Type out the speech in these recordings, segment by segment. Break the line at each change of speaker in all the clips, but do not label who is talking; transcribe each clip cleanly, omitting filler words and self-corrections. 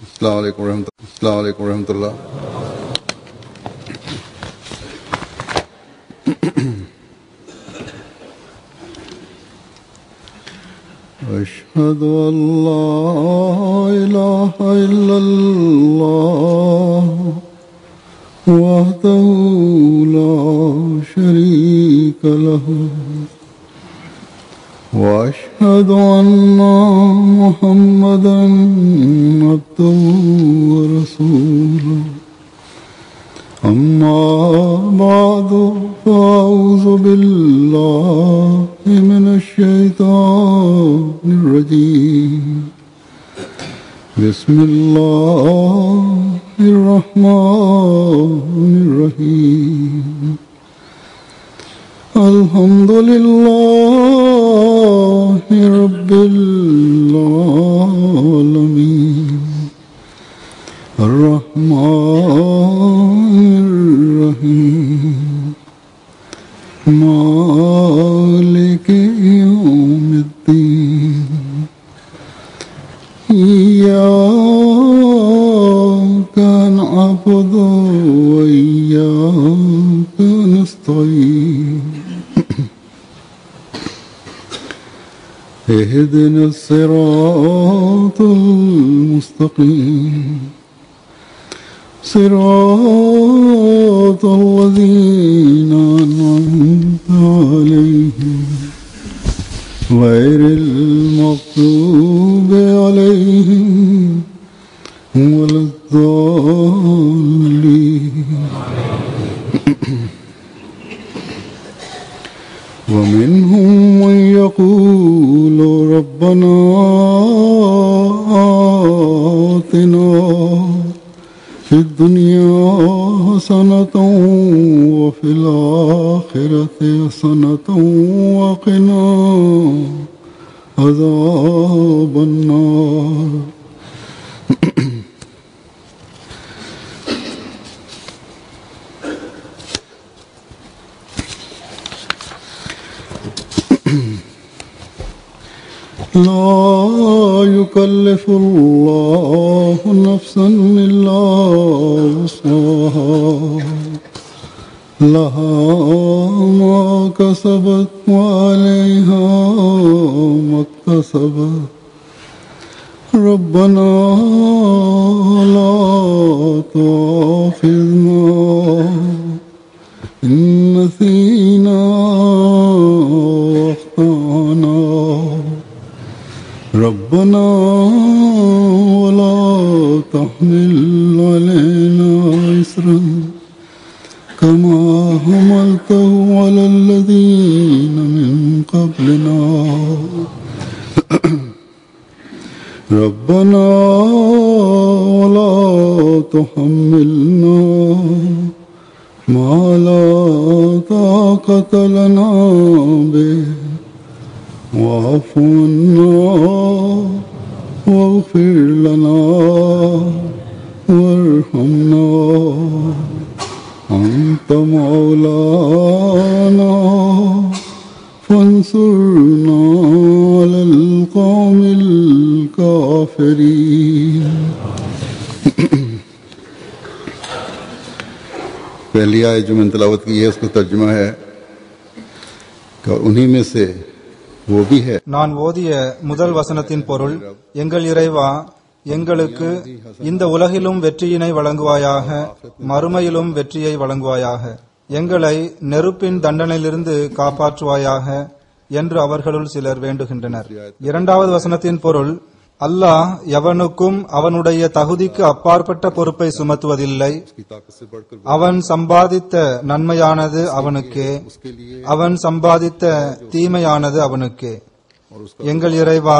अस्सलाम वालेकुम रहमतुल्लाह। अशहदु अल्ला इलाहा इल्लल्लाह वहदहु ला शरीका लहु وأشهد أن محمدا عبده ورسوله أما بعد فأعوذ بالله من الشيطان الرجيم بسم الله الرحمن الرحيم الحمد لله رب العالمين الرحمن الرحيم مالك يوم الدين إياك نعبد وإياك نستعين اهدنا الصراط المستقيم صراط الذين أنعمت عليهم غير المغضوب عليهم ولا الضالين ومنهم من يقول ربنا آتنا في الدنيا حسنة وفي الآخرة حسنة وقنا عذاب النار لا يكلف الله نفسا إلا وسعها لها ما كسبت وعليها ما اكتسبت ربنا لا تؤاخذنا إن نسينا وأخطأنا ربنا ولا تحمل علينا إصرا كما حملته على الذين من قبلنا ربنا ولا تحملنا ما لا طاقة لنا به واعف عنا واغفر لنا وارحمنا أنت مولانا فانصرنا على القوم الكافرين। पहली आयत जो मैंने तिलावत की है उसका तर्जुमा है कि उन्हीं में से
நான் ஓதிய முதல் வசனத்தின் பொருள், எங்கள் இறைவா, எங்களுக்கு இந்த உலகிலும் வெற்றியினை வழங்குவாயாக, மறுமையிலும் வெற்றியை வழங்குவாயாக, எங்களை நெருப்பின் தண்டனையிலிருந்து காப்பாற்றுவாயாக என்று அவர்களுள் சிலர் வேண்டுகின்றனர். இரண்டாவது வசனத்தின் பொருள், அல்லாஹ் எவனுக்கும் அவனுடைய தகுதிக்கு அப்பாற்பட்ட பொறுப்பை சுமத்துவதில்லை. அவன் சம்பாதித்த நன்மையானது அவனுக்கே, அவன் சம்பாதித்த தீமையானது அவனுக்கே. எங்கள் இறைவா,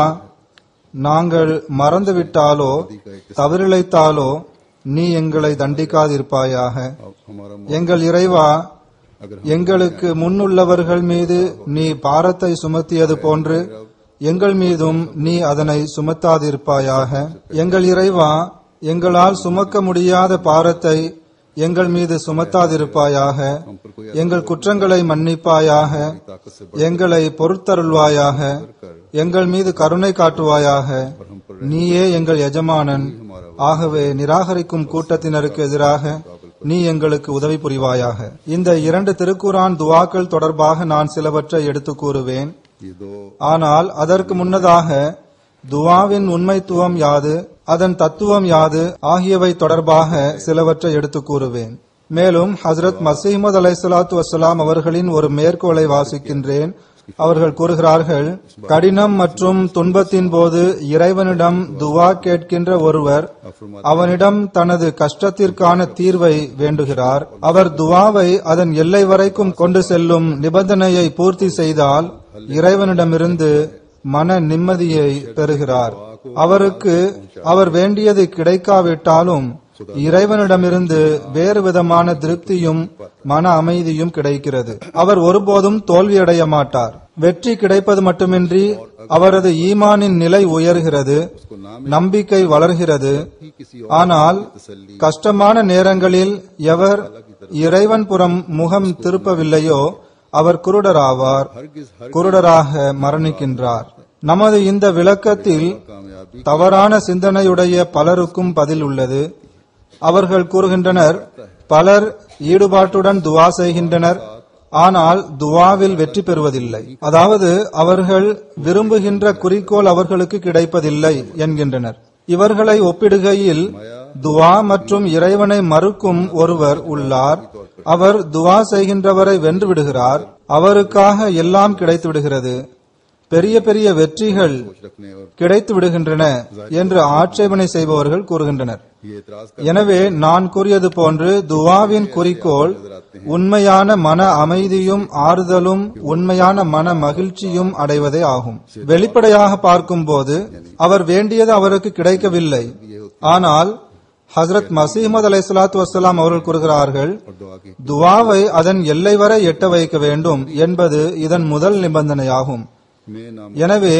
நாங்கள் மறந்துவிட்டாலோ தவறிழைத்தாலோ நீ எங்களை தண்டிக்காதிருப்பாயாக. எங்கள் இறைவா, எங்களுக்கு முன்னுள்ளவர்கள் மீது நீ பாரத்தை சுமத்தியது போன்று எங்கள் மீதும் நீ அதனை சுமத்தாதிருப்பாயாக. எங்கள் இறைவா, எங்களால் சுமக்க முடியாத பாரத்தை எங்கள் மீது சுமத்தாதிருப்பாயாக. எங்கள் குற்றங்களை மன்னிப்பாயாக, எங்களை பொறுத்தருள்வாயாக, எங்கள் மீது கருணை காட்டுவாயாக. நீயே எங்கள் எஜமானன். ஆகவே நிராகரிக்கும் கூட்டத்தினருக்கு எதிராக நீ எங்களுக்கு உதவி புரிவாயாக. இந்த 2 திருக்குரான் துவாக்கள் தொடர்பாக நான் சிலவற்றை எடுத்து கூறுவேன். ஆனால் அதற்கு முன்னதாக துவாவின் உண்மைத்துவம் யாது, அதன் தத்துவம் யாது ஆகியவை தொடர்பாக சிலவற்றை எடுத்து கூறுவேன். மேலும் ஹசரத் மசீமது அலைஹிஸ்ஸலாத்து வஸ்ஸலாம் அவர்களின் ஒரு மேற்கோளை வாசிக்கின்றேன். அவர்கள் கூறுகிறார்கள், கடினம் மற்றும் துன்பத்தின் போது இறைவனிடம் துவா கேட்கின்ற ஒருவர் அவனிடம் தனது கஷ்டத்திற்கான தீர்வை வேண்டுகிறார். அவர் துவாவை அதன் எல்லை வரைக்கும் கொண்டு செல்லும் நிபந்தனையை பூர்த்தி செய்தால் இறைவனிடமிருந்து மன நிம்மதியை பெறுகிறார். அவருக்கு அவர் வேண்டியது கிடைக்காவிட்டாலும் இறைவனிடமிருந்து வேறு விதமான திருப்தியும் மன அமைதியும் கிடைக்கிறது. அவர் ஒருபோதும் தோல்வியடைய மாட்டார். வெற்றி கிடைப்பது மட்டுமின்றி அவரது ஈமானின் நிலை உயர்கிறது, நம்பிக்கை வளர்கிறது. ஆனால் கஷ்டமான நேரங்களில் எவர் இறைவன் புறம் முகம் திருப்பவில்லையோ அவர் குருடராவார், குருடராக மரணிக்கின்றார். நமது இந்த விளக்கத்தில் தவறான சிந்தனையுடைய பலருக்கும் பதில் உள்ளது. அவர்கள் கூறுகின்றனர், பலர் ஈடுபாட்டுடன் துவா செய்கின்றனர், ஆனால் துவாவில் வெற்றி பெறுவதில்லை. அதாவது அவர்கள் விரும்புகின்ற குறிக்கோள் அவர்களுக்கு கிடைப்பதில்லை என்கின்றனர். இவர்களை ஒப்பிடுகையில் துவா மற்றும் இறைவனை மறுக்கும் ஒருவர் உள்ளார். அவர் துவா செய்கின்றவரை வென்று விடுகிறார், அவருக்காக எல்லாம் கிடைத்து விடுகிறது, பெரிய பெரிய வெற்றிகள் கிடைத்து விடுகின்றன என்று ஆட்சேபனை செய்பவர்கள் கூறுகின்றனர். எனவே நான் கூறியது போன்று துவாவின் குறிக்கோள் உண்மையான மன அமைதியும் ஆறுதலும் உண்மையான மன மகிழ்ச்சியும் அடைவதே ஆகும். வெளிப்படையாக பார்க்கும்போது அவர் வேண்டியது அவருக்கு கிடைக்கவில்லை. ஆனால் ஹசரத் மசீமது அலைஹிஸ்ஸலாத்து வஸ்ஸலாம் அவர்கள் கூறுகிறார்கள், துவாவை அதன் எல்லை வரை எட்ட வைக்க வேண்டும் என்பது இதன் முதல் நிபந்தனையாகும். எனவே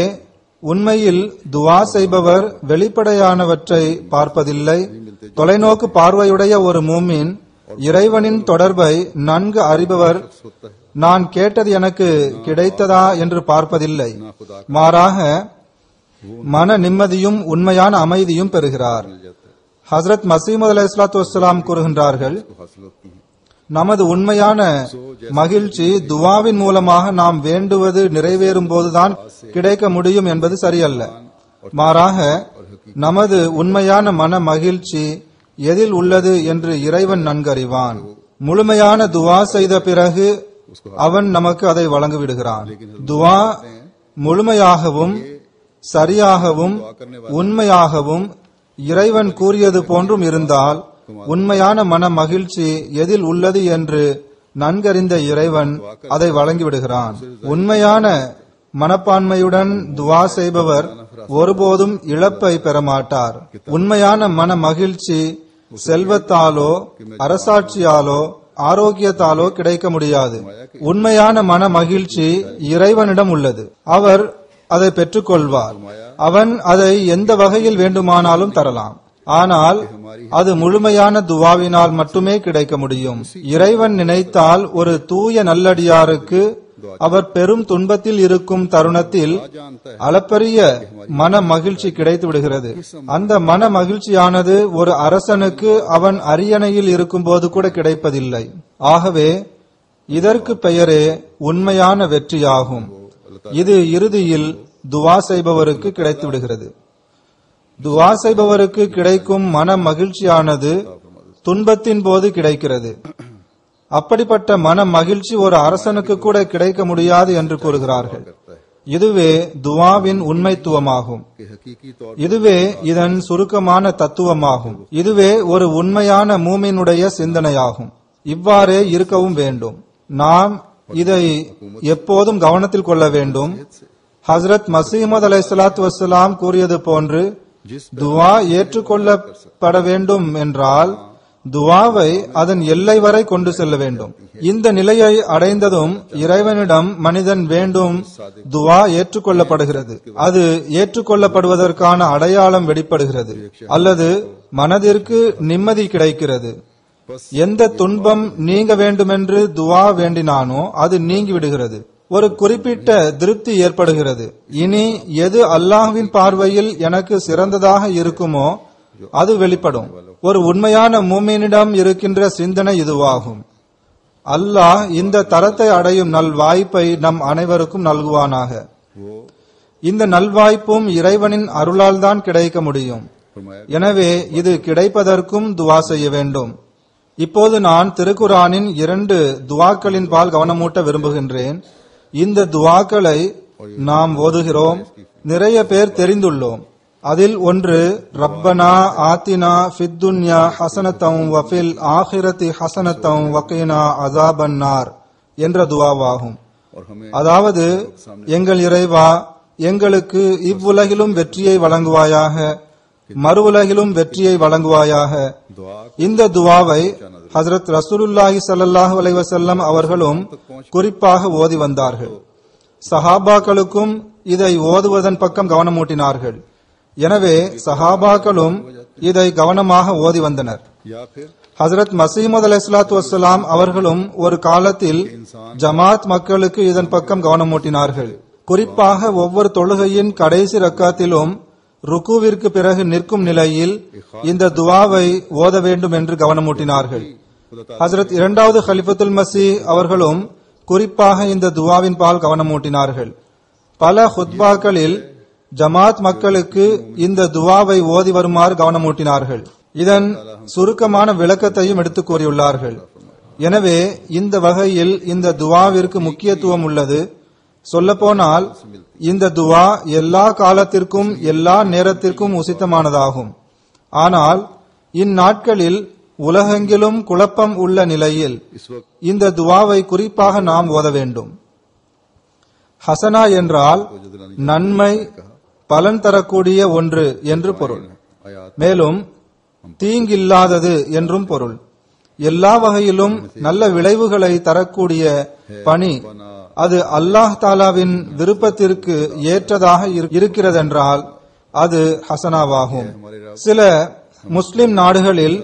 உண்மையில் துவா செய்பவர் வெளிப்படையானவற்றை பார்ப்பதில்லை. தொலைநோக்கு பார்வையுடைய ஒரு மூமின் இறைவனின் தொடர்பை நன்கு அறிபவர் நான் கேட்டது எனக்கு கிடைத்ததா என்று பார்ப்பதில்லை. மாறாக மன நிம்மதியும் உண்மையான அமைதியும் பெறுகிறார். ஹசரத் மசீமது அலைஹிஸ்ஸலாத்து வஸ்ஸலாம் கூறுகின்றார்கள், நமது உண்மையான மகிழ்ச்சி துவாவின் மூலமாக நாம் வேண்டுவது நிறைவேறும் போதுதான் கிடைக்க முடியும் என்பது சரியல்ல. மாறாக நமது உண்மையான மன மகிழ்ச்சி எதில் உள்ளது என்று இறைவன் நன்கறிவான். முழுமையான துவா செய்த பிறகு அவன் நமக்கு அதை வழங்கிவிடுகிறான். துவா முழுமையாகவும் சரியாகவும் உண்மையாகவும் இறைவன் கூறியது போன்றும் இருந்தால் உண்மையான மன மகிழ்ச்சி எதில் உள்ளது என்று நன்கறிந்த இறைவன் அதை வழங்கிவிடுகிறான். உண்மையான மனப்பான்மையுடன் துவா செய்பவர் ஒருபோதும் இழப்பை பெறமாட்டார். உண்மையான மன மகிழ்ச்சி செல்வத்தாலோ அரசாட்சியாலோ ஆரோக்கியத்தாலோ கிடைக்க முடியாது. உண்மையான மன மகிழ்ச்சி இறைவனிடம் உள்ளது. அவர் அதை பெற்றுக்கொள்வார். அவன் அதை எந்த வகையில் வேண்டுமானாலும் தரலாம். ஆனால் அது முழுமையான துவாவினால் மட்டுமே கிடைக்க முடியும். இறைவன் நினைத்தால் ஒரு தூய நல்லடியாருக்கு அவர் பெரும் துன்பத்தில் இருக்கும் தருணத்தில் அளப்பரிய மன மகிழ்ச்சி கிடைத்து விடுகிறது. அந்த மன மகிழ்ச்சியானது ஒரு அரசனுக்கு அவன் அரியணையில் இருக்கும் போது கூட கிடைப்பதில்லை. ஆகவே இதற்கு பெயரே உண்மையான வெற்றியாகும். இது இறுதியில் துவா செய்பவருக்கு கிடைத்து விடுகிறது. துவா செய்பவருக்கு கிடைக்கும் மன மகிழ்ச்சியானது துன்பத்தின் போது கிடைக்கிறது. அப்படிப்பட்ட மன மகிழ்ச்சி ஒரு அரசனுக்கு கூட கிடைக்க முடியாது என்று கூறுகிறார்கள். இதுவே துவாவின் உண்மைத்துவமாகும். இதுவே இதன் சுருக்கமான தத்துவமாகும். இதுவே ஒரு உண்மையான மூமினுடைய சிந்தனையாகும். இவ்வாறே இருக்கவும் வேண்டும். நாம் இதை எப்போதும் கவனத்தில் கொள்ள வேண்டும். ஹசரத் மசீமது அலைஹிஸ்ஸலாத்து வஸ்ஸலாம் கூறியது போன்று துவா ஏற்றுக்கொள்ளப்பட வேண்டும் என்றால் துவாவை அதன் எல்லை வரை கொண்டு செல்ல வேண்டும். இந்த நிலையை அடைந்ததும் இறைவனிடம் மனிதன் வேண்டும் துவா ஏற்றுக்கொள்ளப்படுகிறது. அது ஏற்றுக்கொள்ளப்படுவதற்கான அடையாளம் வெளிப்படுகிறது, அல்லது மனதிற்கு நிம்மதி கிடைக்கிறது. எந்த துன்பம் நீங்க வேண்டுமென்று துவா வேண்டினானோ அது நீங்கிவிடுகிறது. ஒரு குறிப்பிட்ட திருப்தி ஏற்படுகிறது. இனி எது அல்லாஹ்வின் பார்வையில் எனக்கு சிறந்ததாக இருக்குமோ அது வெளிப்படும். ஒரு உண்மையான மூமினிடம் இருக்கின்ற சிந்தனை இதுவாகும். அல்லாஹ் இந்த தரத்தை அடையும் நல்வாய்ப்பை நம் அனைவருக்கும் நல்குவானாக. இந்த நல்வாய்ப்பும் இறைவனின் அருளால் தான் கிடைக்க முடியும். எனவே இது கிடைப்பதற்கும் துவா செய்ய வேண்டும். இப்போது நான் திருக்குரானின் 2 துவாக்களின் பால் கவனமூட்ட விரும்புகின்றேன். இந்த துவாக்களை நாம் ஓதுகிறோம், நிறைய பேர் தெரிந்துள்ளோம். அதில் ஒன்று ரப்பனா ஆத்தினா ஃபித்துன்யா ஹசனத்தம் வஃபில் ஆஹிரத்தி ஹசனத்தம் வகீனா அஸாபன்னார் என்ற துவாவாகும். அதாவது, எங்கள் இறைவா, எங்களுக்கு இவ்வுலகிலும் வெற்றியை வழங்குவாயாக, மறு உலகிலும் வெற்றியை வழங்குவாயாக. இந்த துவாவை ஹஜ்ரத் ரசூலுல்லாஹி ஸல்லல்லாஹு அலைஹி வஸல்லம் அவர்களும் குறிப்பாக ஓதி வந்தார்கள். சஹாபாக்களுக்கும் இதை ஓதுவதன் பக்கம் கவனமூட்டினார்கள். எனவே சஹாபாக்களும் இதை கவனமாக ஓதி வந்தனர். ஹஜ்ரத் மசீமது அலைஹிஸ்ஸலாத்து வஸ்ஸலாம் அவர்களும் ஒரு காலத்தில் ஜமாத் மக்களுக்கு இதன் பக்கம் கவனமூட்டினார்கள். குறிப்பாக ஒவ்வொரு தொழுகையின் கடைசி ரக்காத்திலும் ருக்குவிற்கு பிறகு நிற்கும் நிலையில் இந்த துவாவை ஓத வேண்டும் என்று கவனமூட்டினார்கள். ஹஜ்ரத் 2வது கலிஃபத்துல் மஸீஹ் அவர்களும் குறிப்பாக இந்த துவாவின் பால் கவனமூட்டினார்கள். பல ஹுத்பாக்களில் ஜமாத் மக்களுக்கு இந்த துவாவை ஓதி வருமாறு கவனமூட்டினார்கள். இதன் சுருக்கமான விளக்கத்தையும் எடுத்துக் கூறியுள்ளார்கள். எனவே இந்த வகையில் இந்த துவாவிற்கு முக்கியத்துவம் உள்ளது. சொல்லப்போனால் இந்த துவா எல்லா காலத்திற்கும் எல்லா நேரத்திற்கும் உசித்தமானதாகும். ஆனால் இந்நாட்களில் உலகெங்கிலும் குழப்பம் உள்ள நிலையில் இந்த துவாவை குறிப்பாக நாம் ஓத வேண்டும். ஹசனா என்றால் நன்மை, பலன் தரக்கூடிய ஒன்று என்று பொருள். மேலும் தீங்கில்லாதது என்றும் பொருள். எல்லா வகையிலும் நல்ல விளைவுகளை தரக்கூடிய பணி அது அல்லாஹ் தாலாவின் விருப்பத்திற்கு ஏற்றதாக இருக்கிறதென்றால் அது ஹசனாவாகும். சில முஸ்லிம் நாடுகளில்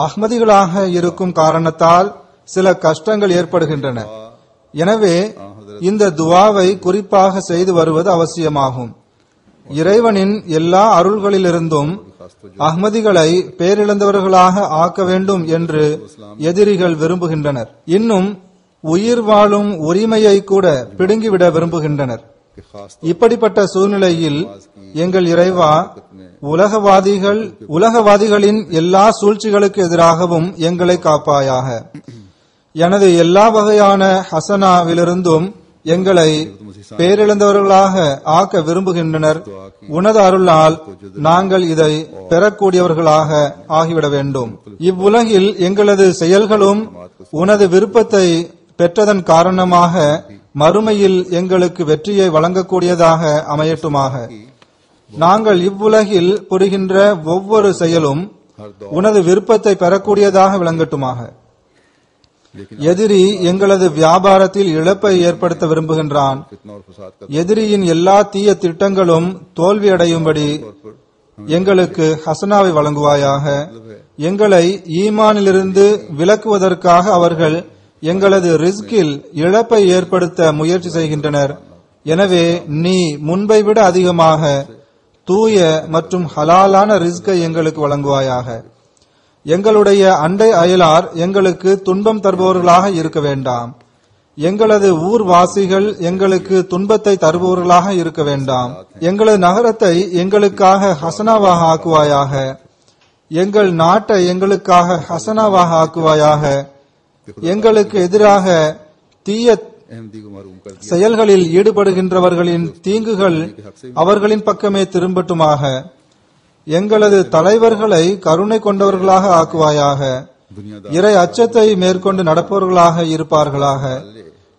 அஹ்மதிகளாக இருக்கும் காரணத்தால் சில கஷ்டங்கள் ஏற்படுகின்றன. எனவே இந்த துவாவை குறிப்பாக செய்து வருவது அவசியமாகும். இறைவனின் எல்லா அருள்களிலிருந்தும் அஹ்மதிகளை பேரிழந்தவர்களாக ஆக்க வேண்டும் என்று எதிரிகள் விரும்புகின்றனர். இன்னும் உயிர் வாழும் உரிமையை கூட பிடுங்கிவிட விரும்புகின்றனர். இப்படிப்பட்ட சூழ்நிலையில் எங்கள் இறைவா, உலகவாதிகளின் எல்லா சூழ்ச்சிகளுக்கு எதிராகவும் எங்களை காப்பாயாக. எனது எல்லா வகையான ஹசனாவிலிருந்தும் எங்களை பேரிழந்தவர்களாக ஆக்க விரும்புகின்றனர். உனது அருளால் நாங்கள் இதை பெறக்கூடியவர்களாக ஆகிவிட வேண்டும். இவ்வுலகில் எங்களது செயல்களும் உனது விருப்பத்தை பெற்றதன் காரணமாக மறுமையில் எங்களுக்கு வெற்றியை வழங்கக்கூடியதாக அமையட்டுமாக. நாங்கள் இவ்வுலகில் புரிகின்ற ஒவ்வொரு செயலும் உனது விருப்பத்தை பெறக்கூடியதாக விளங்கட்டுமாக. எதிரி எங்களது வியாபாரத்தில் இழப்பை ஏற்படுத்த விரும்புகின்றான். எதிரியின் எல்லா தீய திட்டங்களும் தோல்வியடையும்படி எங்களுக்கு ஹசனாவை வழங்குவாயாக. எங்களை ஈமானிலிருந்து விலக்குவதற்காக அவர்கள் எங்களது ரிஸ்கில் இழப்பை ஏற்படுத்த முயற்சி செய்கின்றனர். எனவே நீ முன்பை விட அதிகமாக தூய மற்றும் ஹலாலான ரிஸ்கை எங்களுக்கு வழங்குவாயாக. எங்களுடைய அண்டை அயலார் எங்களுக்கு துன்பம் தருபவர்களாக இருக்க வேண்டாம். எங்களது ஊர்வாசிகள் எங்களுக்கு துன்பத்தை தருபவர்களாக இருக்க வேண்டாம். எங்களது நகரத்தை எங்களுக்காக ஹசனாவாக ஆக்குவாயாக. எங்கள் நாட்டை எங்களுக்காக ஹசனாவாக ஆக்குவாயாக. எங்களுக்கு எதிராக தீய செயல்களில் ஈடுபடுகின்றவர்களின் தீங்குகள் அவர்களின் பக்கமே திரும்பட்டுமாக. எங்களது தலைவர்களை கருணை கொண்டவர்களாக ஆக்குவாயாக. இறை அச்சத்தை மேற்கொண்டு நடப்பவர்களாக இருப்பார்களாக.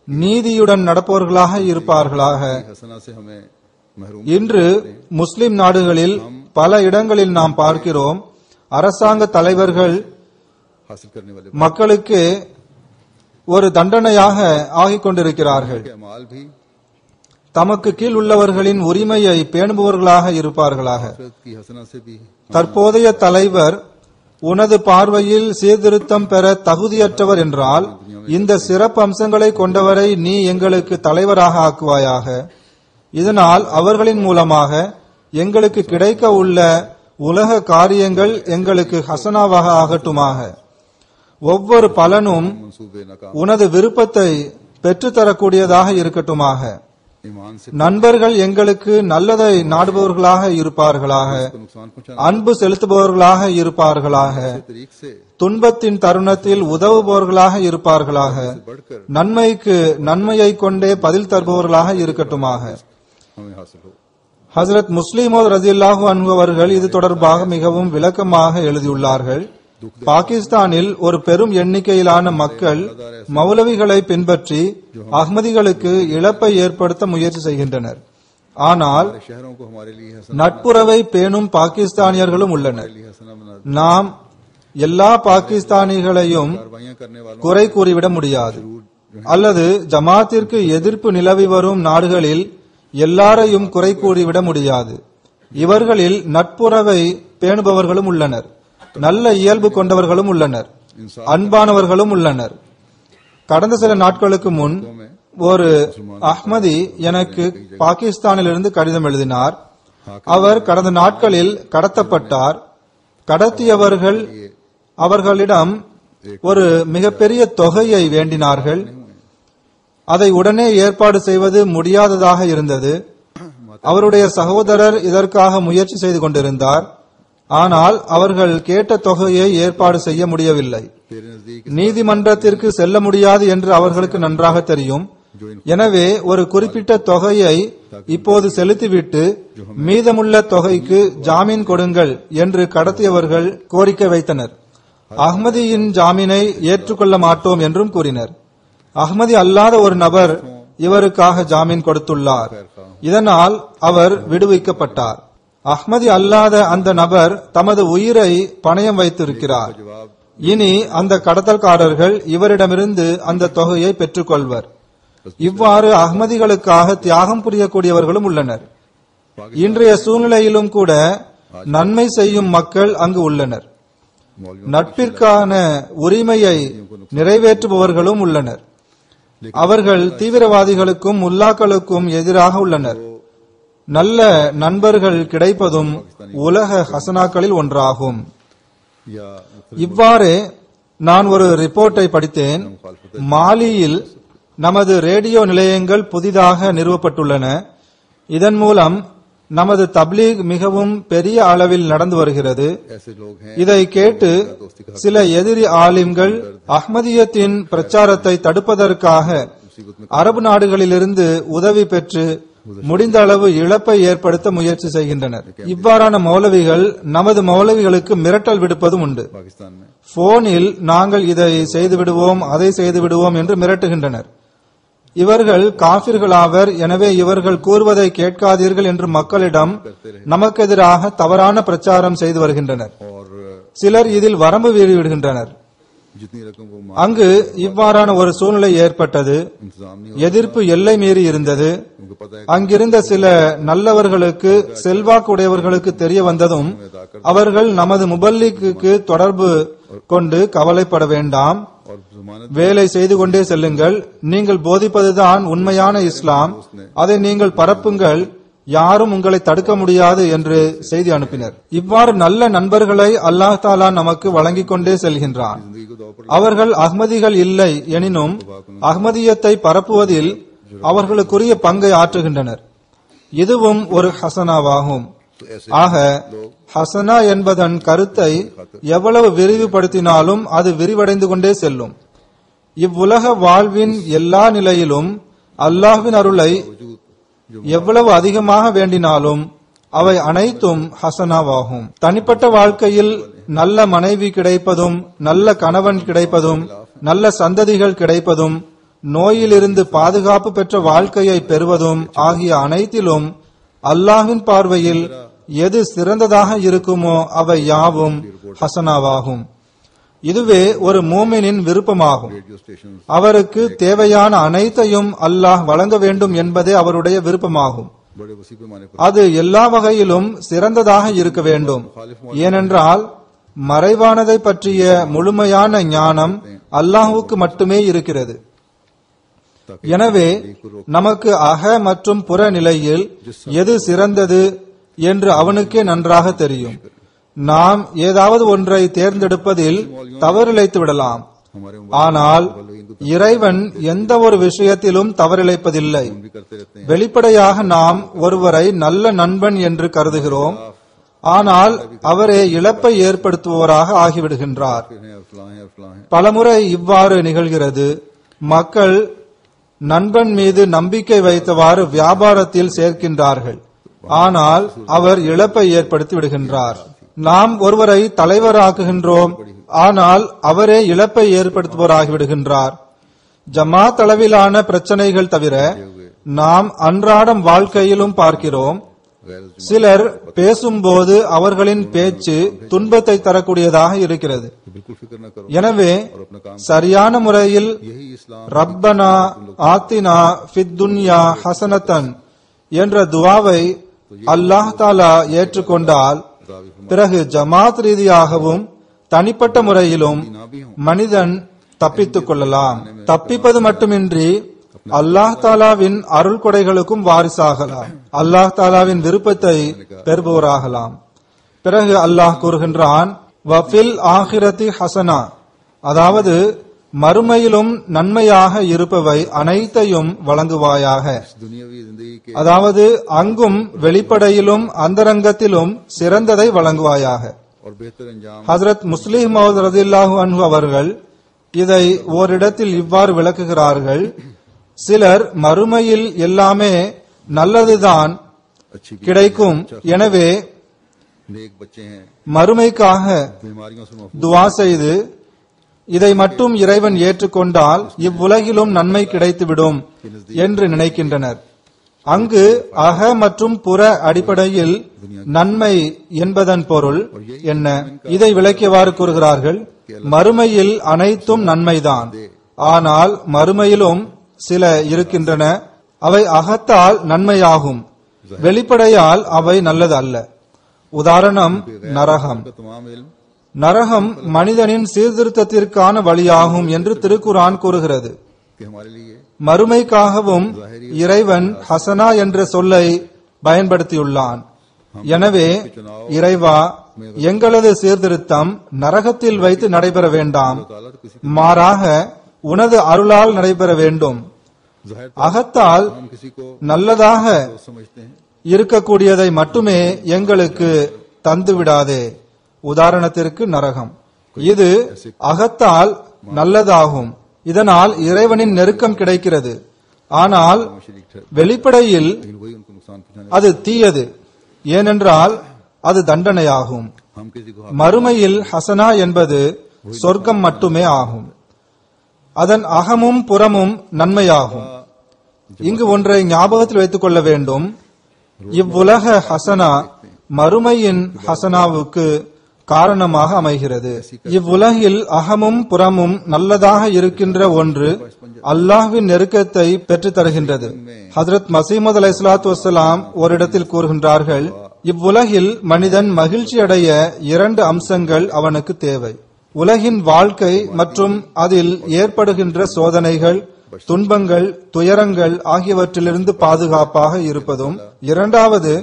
நீதியுடன் நடப்பவர்களாக இருப்பார்களாக. இன்று முஸ்லிம் நாடுகளில் பல இடங்களில் நாம் பார்க்கிறோம், அரசாங்க தலைவர்கள் மக்களுக்கு ஒரு தண்டனையாக ஆகிக் கொண்டிருக்கிறார்கள். தமக்கு கீழ் உள்ளவர்களின் உரிமையை பேணுபவர்களாக இருப்பார்களாக. தற்போதைய தலைவர் உனது பார்வையில் சீர்திருத்தம் பெற தகுதியற்றவர் என்றால் இந்த சிறப்பு அம்சங்களை கொண்டவரை நீ எங்களுக்கு தலைவராக ஆக்குவாயாக. இதனால் அவர்களின் மூலமாக எங்களுக்கு கிடைக்க உள்ள உலக காரியங்கள் எங்களுக்கு ஹசனாவாக ஆகட்டுமாக. ஒவ்வொரு பலனும்
मंसूबे नाकाम
உனது விருப்பத்தை பெற்றுத்தரக்கூடியதாக இருக்கட்டுமாக.
ईमान से
நண்பர்கள் எங்களுக்கு நல்லதை நாடுபவர்களாக இருப்பார்களாக,
नुकसान पहुंचाने
அன்பு செலுத்துபவர்களாக இருப்பார்களாக,
के तरीक से
துன்பத்தின் தருணத்தில் உதவுபவர்களாக இருப்பார்களாக,
बढ़कर
நன்மைக்கு நன்மையை கொண்டே பதில் தருபவர்களாக இருக்கட்டுமாக.
हमें हासिल हो.
ஹசரத் முஸ்லிமோத் ரஜில்லாஹு அன்ஹு அவர்கள் இது தொடர்பாக மிகவும் விளக்கமாக எழுதியுள்ளார்கள். பாகிஸ்தானில் ஒரு பெரும் எண்ணிக்கையிலான மக்கள் மௌலவிகளை பின்பற்றி அஹ்மதிகளுக்கு இழப்பை ஏற்படுத்த முயற்சி செய்கின்றனர். ஆனால்
हमारे शहरों को हमारे लिए हसन
நட்புறவை பேணும் பாகிஸ்தானியர்களும் உள்ளனர்.
लिए हसना बना
நாம் எல்லா பாகிஸ்தானிகளையும்
कार्रवाइयां करने वालों
குறை கூறிவிட முடியாது. அல்லது ஜமாத்திற்கு எதிர்ப்பு நிலவி வரும் நாடுகளில் எல்லாரையும் குறை கூறிவிட முடியாது. இவர்களில் நட்புறவை பேணுபவர்களும் உள்ளனர், நல்ல இயல்பு கொண்டவர்களும் உள்ளனர், அன்பானவர்களும் உள்ளனர். கடந்த சில நாட்களுக்கு முன் ஒரு அஹ்மதி எனக்கு பாகிஸ்தானிலிருந்து கடிதம் எழுதினார். அவர் கடந்த நாட்களில் கடத்தப்பட்டார். கடத்தியவர்கள் அவர்களிடம் ஒரு மிகப்பெரிய தொகையை வேண்டினார்கள். அதை உடனே ஏற்பாடு செய்வது முடியாததாக இருந்தது. அவருடைய சகோதரர் இதற்காக முயற்சி செய்து கொண்டிருந்தார். ஆனால் அவர்கள் கேட்ட தொகையை ஏற்பாடு செய்ய முடியவில்லை.
तेरे नजदीक
நீதிமன்றத்திற்கு செல்ல முடியாது என்று அவர்களுக்கு நன்றாக தெரியும். எனவே ஒரு குறிப்பிட்ட தொகையை இப்போது செலுத்திவிட்டு மீதமுள்ள தொகைக்கு ஜாமீன் கொடுங்கள் என்று கடத்தியவர்கள் கோரிக்கை வைத்தனர். அஹ்மதியின் ஜாமீனை ஏற்றுக்கொள்ள மாட்டோம் என்றும் கூறினர். அஹ்மதி அல்லாத ஒரு நபர் இவருக்காக ஜாமீன் கொடுத்துள்ளார். இதனால் அவர் விடுவிக்கப்பட்டார். அஹ்மதி அல்லாத அந்த நபர் தமது உயிரை பணயம் வைத்திருக்கிறார். இனி அந்த கடத்தல்காரர்கள் இவரிடமிருந்து அந்த தொகையை பெற்றுக்கொள்வர். இவ்வாறு அஹ்மதிகளுக்காக தியாகம் புரியக்கூடியவர்களும் உள்ளனர். இன்றைய சூழ்நிலையிலும் கூட நன்மை செய்யும் மக்கள் அங்கு உள்ளனர். நட்பிற்கான உரிமையை நிறைவேற்றுபவர்களும் உள்ளனர். அவர்கள் தீவிரவாதிகளுக்கும் முல்லாக்களுக்கும் எதிராக உள்ளனர். நல்ல நண்பர்கள் கிடைப்பதும் உலக ஹசனாக்களில் ஒன்றாகும்.
या
இவ்வாறு நான் ஒரு ரிப்போர்ட்டை படித்தேன். மாலியில் நமது ரேடியோ நிலையங்கள் புதிதாக நிறுவப்பட்டுள்ளன. இதன் மூலம் நமது தப்லீக் மிகவும் பெரிய அளவில் நடந்து வருகிறது.
ऐसे लोग हैं
இதை கேட்டு சில எதிரி ஆலிம்கள் அஹ்மதியத்தின் பிரச்சாரத்தை தடுப்பதற்காக அரபு நாடுகளிலிருந்து உதவி பெற்று முடிந்த அளவு இழப்பை ஏற்படுத்த முயற்சி செய்கின்றனர். இவ்வாறான மௌலவிகள் நமது மௌலவிகளுக்கு மிரட்டல் விடுப்பதும் உண்டு.
पाकिस्तान में
போனில் நாங்கள் இதை செய்து விடுவோம், அதை செய்து விடுவோம் என்று மிரட்டுகின்றனர். இவர்கள் காபிர்களாவர், எனவே இவர்கள் கூறுவதை கேட்காதீர்கள் என்று மக்களிடம் நமக்கு எதிராக தவறான பிரச்சாரம் செய்து வருகின்றனர்.
और
சிலர் இதில் வரம்பு மீறி விடுகின்றனர்.
जितनी रकम वो
அங்கு இவ்வாறான ஒரு சூழ்நிலை ஏற்பட்டது.
इंतजाम नहीं
எதிர்ப்பு எல்லை மீறி இருந்தது.
उनको पता है
அங்கிருந்த சில நல்லவர்களுக்கு, செல்வாக்கு உடையவர்களுக்கு தெரிய வந்ததும் அவர்கள் நமது முபல்லிக்கு தொடர்பு கொண்டு கவலைப்பட வேண்டாம்,
और जमानत
வேலை செய்து கொண்டே செல்லுங்கள், நீங்கள் போதிப்பதுதான் உண்மையான இஸ்லாம், அதை நீங்கள் பரப்புங்கள், யாரும் உங்களை தடுக்க முடியாது என்று செய்தி அனுப்பினர். இவ்வாறு நல்ல நண்பர்களை அல்லாஹ் தாலா நமக்கு வழங்கிக் கொண்டே செல்கின்றான்.
जिंदगी को दाव पर
அவர்கள் அஹ்மதிகள் இல்லை எனினும் அஹ்மதியத்தை பரப்புவதில் அவர்களுக்குரிய பங்கை ஆற்றுகின்றனர். இதுவும் ஒரு ஹசனாவாகும்.
तो ऐसे
ஆக ஹசனா என்பதன் கருத்தை எவ்வளவு விரிவுபடுத்தினாலும் அது விரிவடைந்து கொண்டே செல்லும். இவ்வுலக வாழ்வின் எல்லா நிலையிலும் அல்லாஹ்வின் அருளை எவ்வளவு அதிகமாக வேண்டினாலும் அவை அனைத்தும் ஹசனாவாகும். தனிப்பட்ட வாழ்க்கையில் நல்ல மனைவி கிடைப்பதும், நல்ல கணவன் கிடைப்பதும், நல்ல சந்ததிகள் கிடைப்பதும், நோயிலிருந்து பாதுகாப்பு பெற்ற வாழ்க்கையை பெறுவதும் ஆகிய அனைத்திலும் அல்லாஹ்வின் பார்வையில் எது சிறந்ததாக இருக்குமோ அவை யாவும் ஹசனாவாகும். இதுவே ஒரு மூமினின் விருப்பமாகும்.
रेडियो स्टेशन
அவருக்கு தேவையான அனைத்தையும் அல்லாஹ் வழங்க வேண்டும் என்பதே அவருடைய விருப்பமாகும்.
बड़े वसी पैमाने पर
அது எல்லா வகையிலும் சிறந்ததாக இருக்க வேண்டும். ஏனென்றால் மறைவானதை பற்றிய முழுமையான ஞானம் அல்லாஹ்வுக்கு மட்டுமே இருக்கிறது. எனவே நமக்கு அக மற்றும் புற நிலையில் எது சிறந்தது என்று அவனுக்கே நன்றாக தெரியும். நாம் ஏதாவது ஒன்றை தேர்ந்தெடுப்பதில் தவறிழைத்து விடலாம். ஆனால் இறைவன் எந்த ஒரு விஷயத்திலும் தவறிழைப்பதில்லை. வெளிப்படையாக நாம் ஒருவரை நல்ல நண்பன் என்று கருதுகிறோம், ஆனால் அவரே இழப்பை ஏற்படுத்துபவராக ஆகிவிடுகின்றார். பலமுறை இவ்வாறு நிகழ்கிறது. மக்கள் நண்பன் மீது நம்பிக்கை வைத்தவாறு வியாபாரத்தில் சேர்க்கின்றார்கள், ஆனால் அவர் இழப்பை ஏற்படுத்தி விடுகின்றார். நாம் ஒருவரை தலைவராக்குகின்றோம், ஆனால் அவரே இழப்பை ஏற்படுத்துபவராகிவிடுகின்றார். ஜமாத் அளவிலான பிரச்சனைகள் தவிர நாம் அன்றாடம் வாழ்க்கையிலும் பார்க்கிறோம். சிலர் பேசும்போது அவர்களின் பேச்சு துன்பத்தை தரக்கூடியதாக இருக்கிறது. எனவே சரியான முறையில் ரப்பனா ஆத்தினா ஃபித் துன்யா ஹசனத்தன் என்ற துவாவை அல்லாஹ் தாலா ஏற்றுக்கொண்டால் பிறகு ஜமாத் ரீதியாகவும் தனிப்பட்ட முறையிலும் மனிதன் தப்பித்துக் கொள்ளலாம். தப்பிப்பது மட்டுமின்றி அல்லாஹ் தாலாவின் அருள் கொடைகளுக்கும் வாரிசாகலாம். அல்லாஹ் தாலாவின் விருப்பத்தை பெறுபவராகலாம். பிறகு அல்லாஹ் கூறுகின்றான், வஃபில் ஆகிரதி ஹசனா, அதாவது மறுமையிலும் நன்மையாக இருப்பவை அனைத்தையும் வழங்குவாயாக. அதாவது அங்கும் வெளிப்படையிலும் அந்தரங்கத்திலும் சிறந்ததை வழங்குவாயாக. ஹஜ்ரத் முஸ்லிம் மவ்ஊத் ரலியல்லாஹு அன்ஹு அவர்கள் இதை ஓரிடத்தில் இவ்வாறு விளக்குகிறார்கள். சிலர் மறுமையில் எல்லாமே நல்லதுதான் கிடைக்கும், எனவே மறுமைக்காக துவா செய்து இதை மட்டும் இறைவன் ஏற்றுக்கொண்டால் இவ்வுலகிலும் நன்மை கிடைத்துவிடும் என்று நினைக்கின்றனர். அங்கு அக மற்றும் புற அடிப்படையில் நன்மை என்பதன் பொருள் என்ன? இதை விளக்கியவாறு கூறுகிறார்கள். மறுமையில் அனைத்தும் நன்மைதான், ஆனால் மறுமையிலும் சில இருக்கின்றன, அவை அகத்தால் நன்மையாகும், வெளிப்படையால் அவை நல்லது அல்ல. உதாரணம் நரகம். நரகம் மனிதனின் சீர்திருத்தத்திற்கான வழியாகும் என்று திருக்குர்ஆன் கூறுகிறது. மறுமைக்காகவும் இறைவன் ஹசனா என்ற சொல்லை பயன்படுத்தியுள்ளான். எனவே இறைவா, எங்களது சீர்திருத்தம் நரகத்தில் வைத்து நடைபெற வேண்டாம், மாறாக உனது அருளால் நடைபெற வேண்டும். அகத்தால் நல்லதாக இருக்கக்கூடியதை மட்டுமே எங்களுக்கு தந்துவிடாதே. உதாரணத்திற்கு நரகம், இது அகத்தால் நல்லதாகும், இதனால் இறைவனின் நெருக்கம் கிடைக்கிறது. ஆனால் வெளிப்படையில் அது தீயது, ஏனென்றால் அது தண்டனையாகும். மறுமையில் ஹசனா என்பது சொர்க்கம் மட்டுமே ஆகும், அதன் அகமும் புறமும் நன்மையாகும். இங்கு ஒன்றை ஞாபகத்தில் வைத்துக் கொள்ள வேண்டும். இவ்வுலக ஹசனா மறுமையின் ஹசனாவுக்கு காரணமாக அமைகிறது. இவ்வுலகில் அகமும் புறமும் நல்லதாக இருக்கின்ற ஒன்று அல்லாஹ்வின் நெருக்கத்தை பெற்றுத் தருகின்றது. ஹஜ்ரத் மசீமது அலைஹிஸ்ஸலாத்து வஸ்ஸலாம் ஓரிடத்தில் கூறுகின்றார்கள், இவ்வுலகில் மனிதன் மகிழ்ச்சி அடைய 2 அம்சங்கள் அவனுக்கு தேவை. உலகின் வாழ்க்கை மற்றும் அதில் ஏற்படுகின்ற சோதனைகள், துன்பங்கள், துயரங்கள் ஆகியவற்றிலிருந்து பாதுகாப்பாக இருப்பதும், இரண்டாவது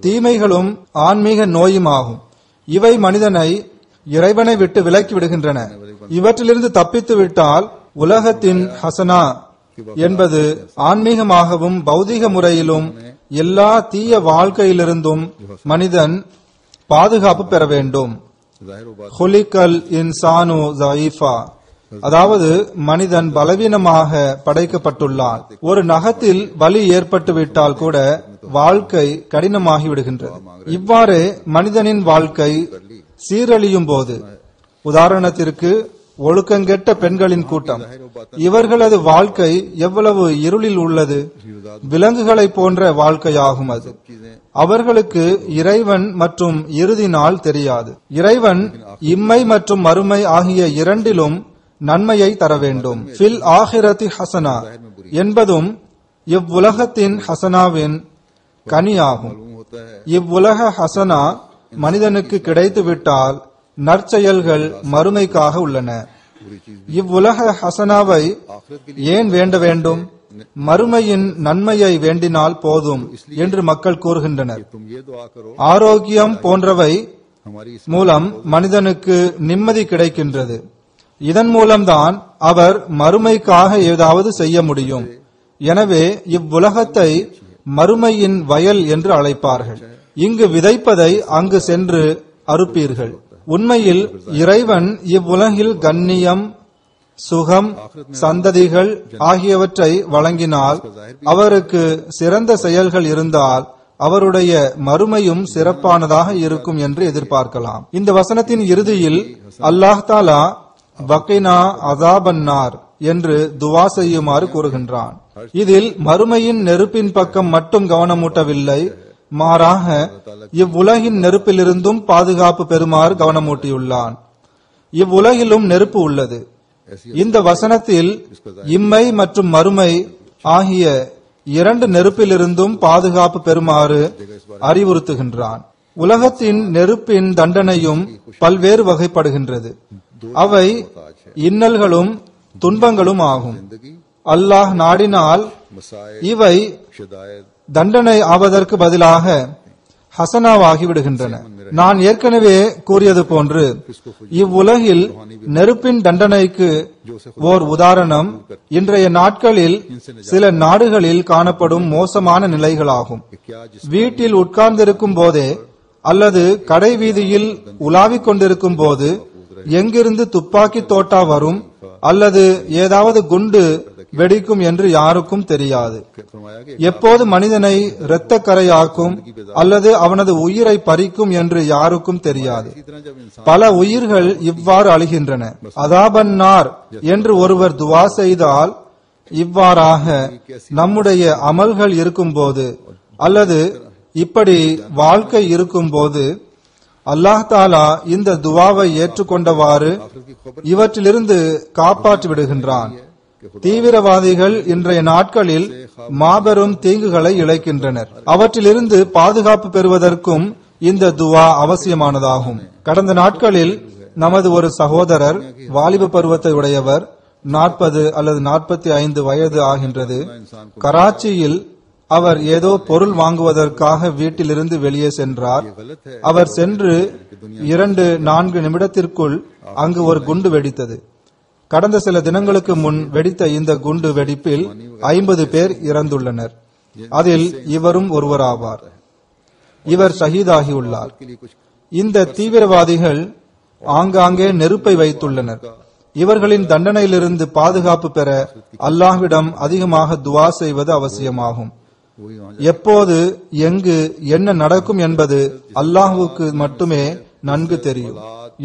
தீமைகளும் ஆன்மீக நோயுமாகும். இவை மனிதனை இறைவனை விட்டு விலக்கி விடுகின்றன. இவற்றிலிருந்து தப்பித்து விட்டால் உலகத்தின் ஹசனா என்பது ஆன்மீகமாகவும் பௌதிக முறையிலும் எல்லா தீய வாழ்க்கையிலிருந்தும் மனிதன் பாதுகாப்பு பெற வேண்டும். ஹுலிகல் இன்சானு ஸஈஃபா, அதாவது மனிதன் பலவீனமாக படைக்கப்பட்டுள்ளான். ஒரு நகத்தில் வலி ஏற்பட்டு விட்டால் கூட வாழ்க்கை கடினமாகி விடுகின்றது. இவ்வாறு மனிதனின் வாழ்க்கை சீரழியும் போது, உதாரணத்திற்கு ஒழுக்கங்கெட்ட பெண்களின் கூட்டம், இவர்களது வாழ்க்கை எவ்வளவு இருளில் உள்ளது. விலங்குகளை போன்ற வாழ்க்கையாகும் அது. அவர்களுக்கு இறைவன் மற்றும் இறுதி நாள் தெரியாது. இறைவன் இம்மை மற்றும் மறுமை ஆகிய இரண்டிலும் நன்மையை தர வேண்டும். ஃபில் ஆஹிரதி ஹசனா என்பதும் இவ்வுலகத்தின் ஹசனாவின் கனியாகும். இவ்வுலக ஹசனா மனிதனுக்கு கிடைத்துவிட்டால் நற்செயல்கள் மறுமைக்காக உள்ளன. இவ்வுலக ஹசனாவை ஏன் வேண்ட வேண்டும்? மறுமையின் நன்மையை வேண்டினால் போதும் என்று மக்கள் கூறுகின்றனர்.
तुम ये दुआ करो
ஆரோக்கியம் போன்றவை
हमारी इस
மூலம் மனிதனுக்கு நிம்மதி கிடைக்கின்றது. இதன் மூலம்தான் அவர் மறுமைக்காக ஏதாவது செய்ய முடியும். எனவே இவ்வுலகத்தை மறுமையின் வயல் என்று அழைப்பார்கள். இங்கு விதைப்பதை அங்கு சென்று அறுப்பீர்கள். உண்மையில் இறைவன் இவ்வுலகில் கண்ணியம், சுகம், சந்ததிகள் ஆகியவற்றை வழங்கினால், அவருக்கு சிறந்த செயல்கள் இருந்தால் அவருடைய மறுமையும் சிறப்பானதாக இருக்கும் என்று எதிர்பார்க்கலாம். இந்த வசனத்தின் இறுதியில் அல்லாஹ் தாலா வக்கினா அஸாபன்னார் என்று துவா செய்யுமாறு கூறுகின்றான். இதில் மறுமையின் நெருப்பின் பக்கம் மட்டும் கவனமூட்டவில்லை, மாறாக இவ்வுலகின் நெருப்பிலிருந்தும் பாதுகாப்பு பெறுமாறு கவனமூட்டியுள்ளான். இவ்வுலகிலும் நெருப்பு உள்ளது. இந்த வசனத்தில் இம்மை மற்றும் மறுமை ஆகிய இரண்டு நெருப்பிலிருந்தும் பாதுகாப்பு பெறுமாறு அறிவுறுத்துகின்றான். உலகத்தின் நெருப்பின் தண்டனையும் பல்வேறு வகைப்படுகின்றது. அவை இன்னல்களும் துன்பங்களும் ஆகும். அல்லாஹ் நாடினால் இவை தண்டனை ஆவதற்கு பதிலாக ஹசனாவாகி விடுகின்றன. நான் ஏற்கனவே கூறியது போன்று இவ்வுலகில் நெருப்பின் தண்டனைக்கு ஓர் உதாரணம் இன்றைய நாட்களில் சில நாடுகளில் காணப்படும் மோசமான நிலைகளாகும். வீட்டில் உட்கார்ந்திருக்கும் போதே அல்லது கடை வீதியில் உலாவிக் கொண்டிருக்கும் போது எங்கிருந்து துப்பாக்கி தோட்டா வரும் அல்லது ஏதாவது குண்டு வெடிக்கும் என்று யாருக்கும் தெரியாது. எப்போது மனிதனை இரத்த கரையாக்கும் அல்லது அவனது உயிரை பறிக்கும் என்று யாருக்கும் தெரியாது. பல உயிர்கள் இவ்வாறு அழிகின்றன. அஸாபன்னார் என்று ஒருவர் துவா செய்தால், இவ்வாறாக நம்முடைய அமல்கள் இருக்கும்போது அல்லது இப்படி வாழ்க்கை இருக்கும்போது அல்லாஹ் தாலா இந்த துவாவை ஏற்றுக்கொண்டவாறு இவற்றிலிருந்து காப்பாற்றி விடுகின்றான். தீவிரவாதிகள் இன்றைய நாட்களில் மாபெரும் தீங்குகளை இழைக்கின்றனர். அவற்றிலிருந்து பாதுகாப்பு பெறுவதற்கும் இந்த துவா அவசியமானதாகும். கடந்த நாட்களில் நமது ஒரு சகோதரர், வாலிப பருவத்தை உடையவர், 40 அல்லது 45 வயது ஆகின்றது, கராச்சியில் அவர் ஏதோ பொருள் வாங்குவதற்காக வீட்டிலிருந்து வெளியே சென்றார். அவர் சென்று 2-4 நிமிடத்திற்குள் அங்கு ஒரு குண்டு வெடித்தது. கடந்த சில தினங்களுக்கு முன் வெடித்த இந்த குண்டு வெடிப்பில் 50 பேர் இறந்துள்ளனர். அதில் இவரும் ஒருவராவார். இவர் ஷஹீதாகியுள்ளார். இந்த தீவிரவாதிகள் ஆங்காங்கே நெருப்பை வைத்துள்ளனர். இவர்களின் தண்டனையிலிருந்து பாதுகாப்பு பெற அல்லாஹ்விடம் அதிகமாக துவா செய்வது அவசியமாகும். எப்போது எங்கு என்ன நடக்கும் என்பது அல்லாஹ்வுக்கு மட்டுமே நன்கு தெரியும்.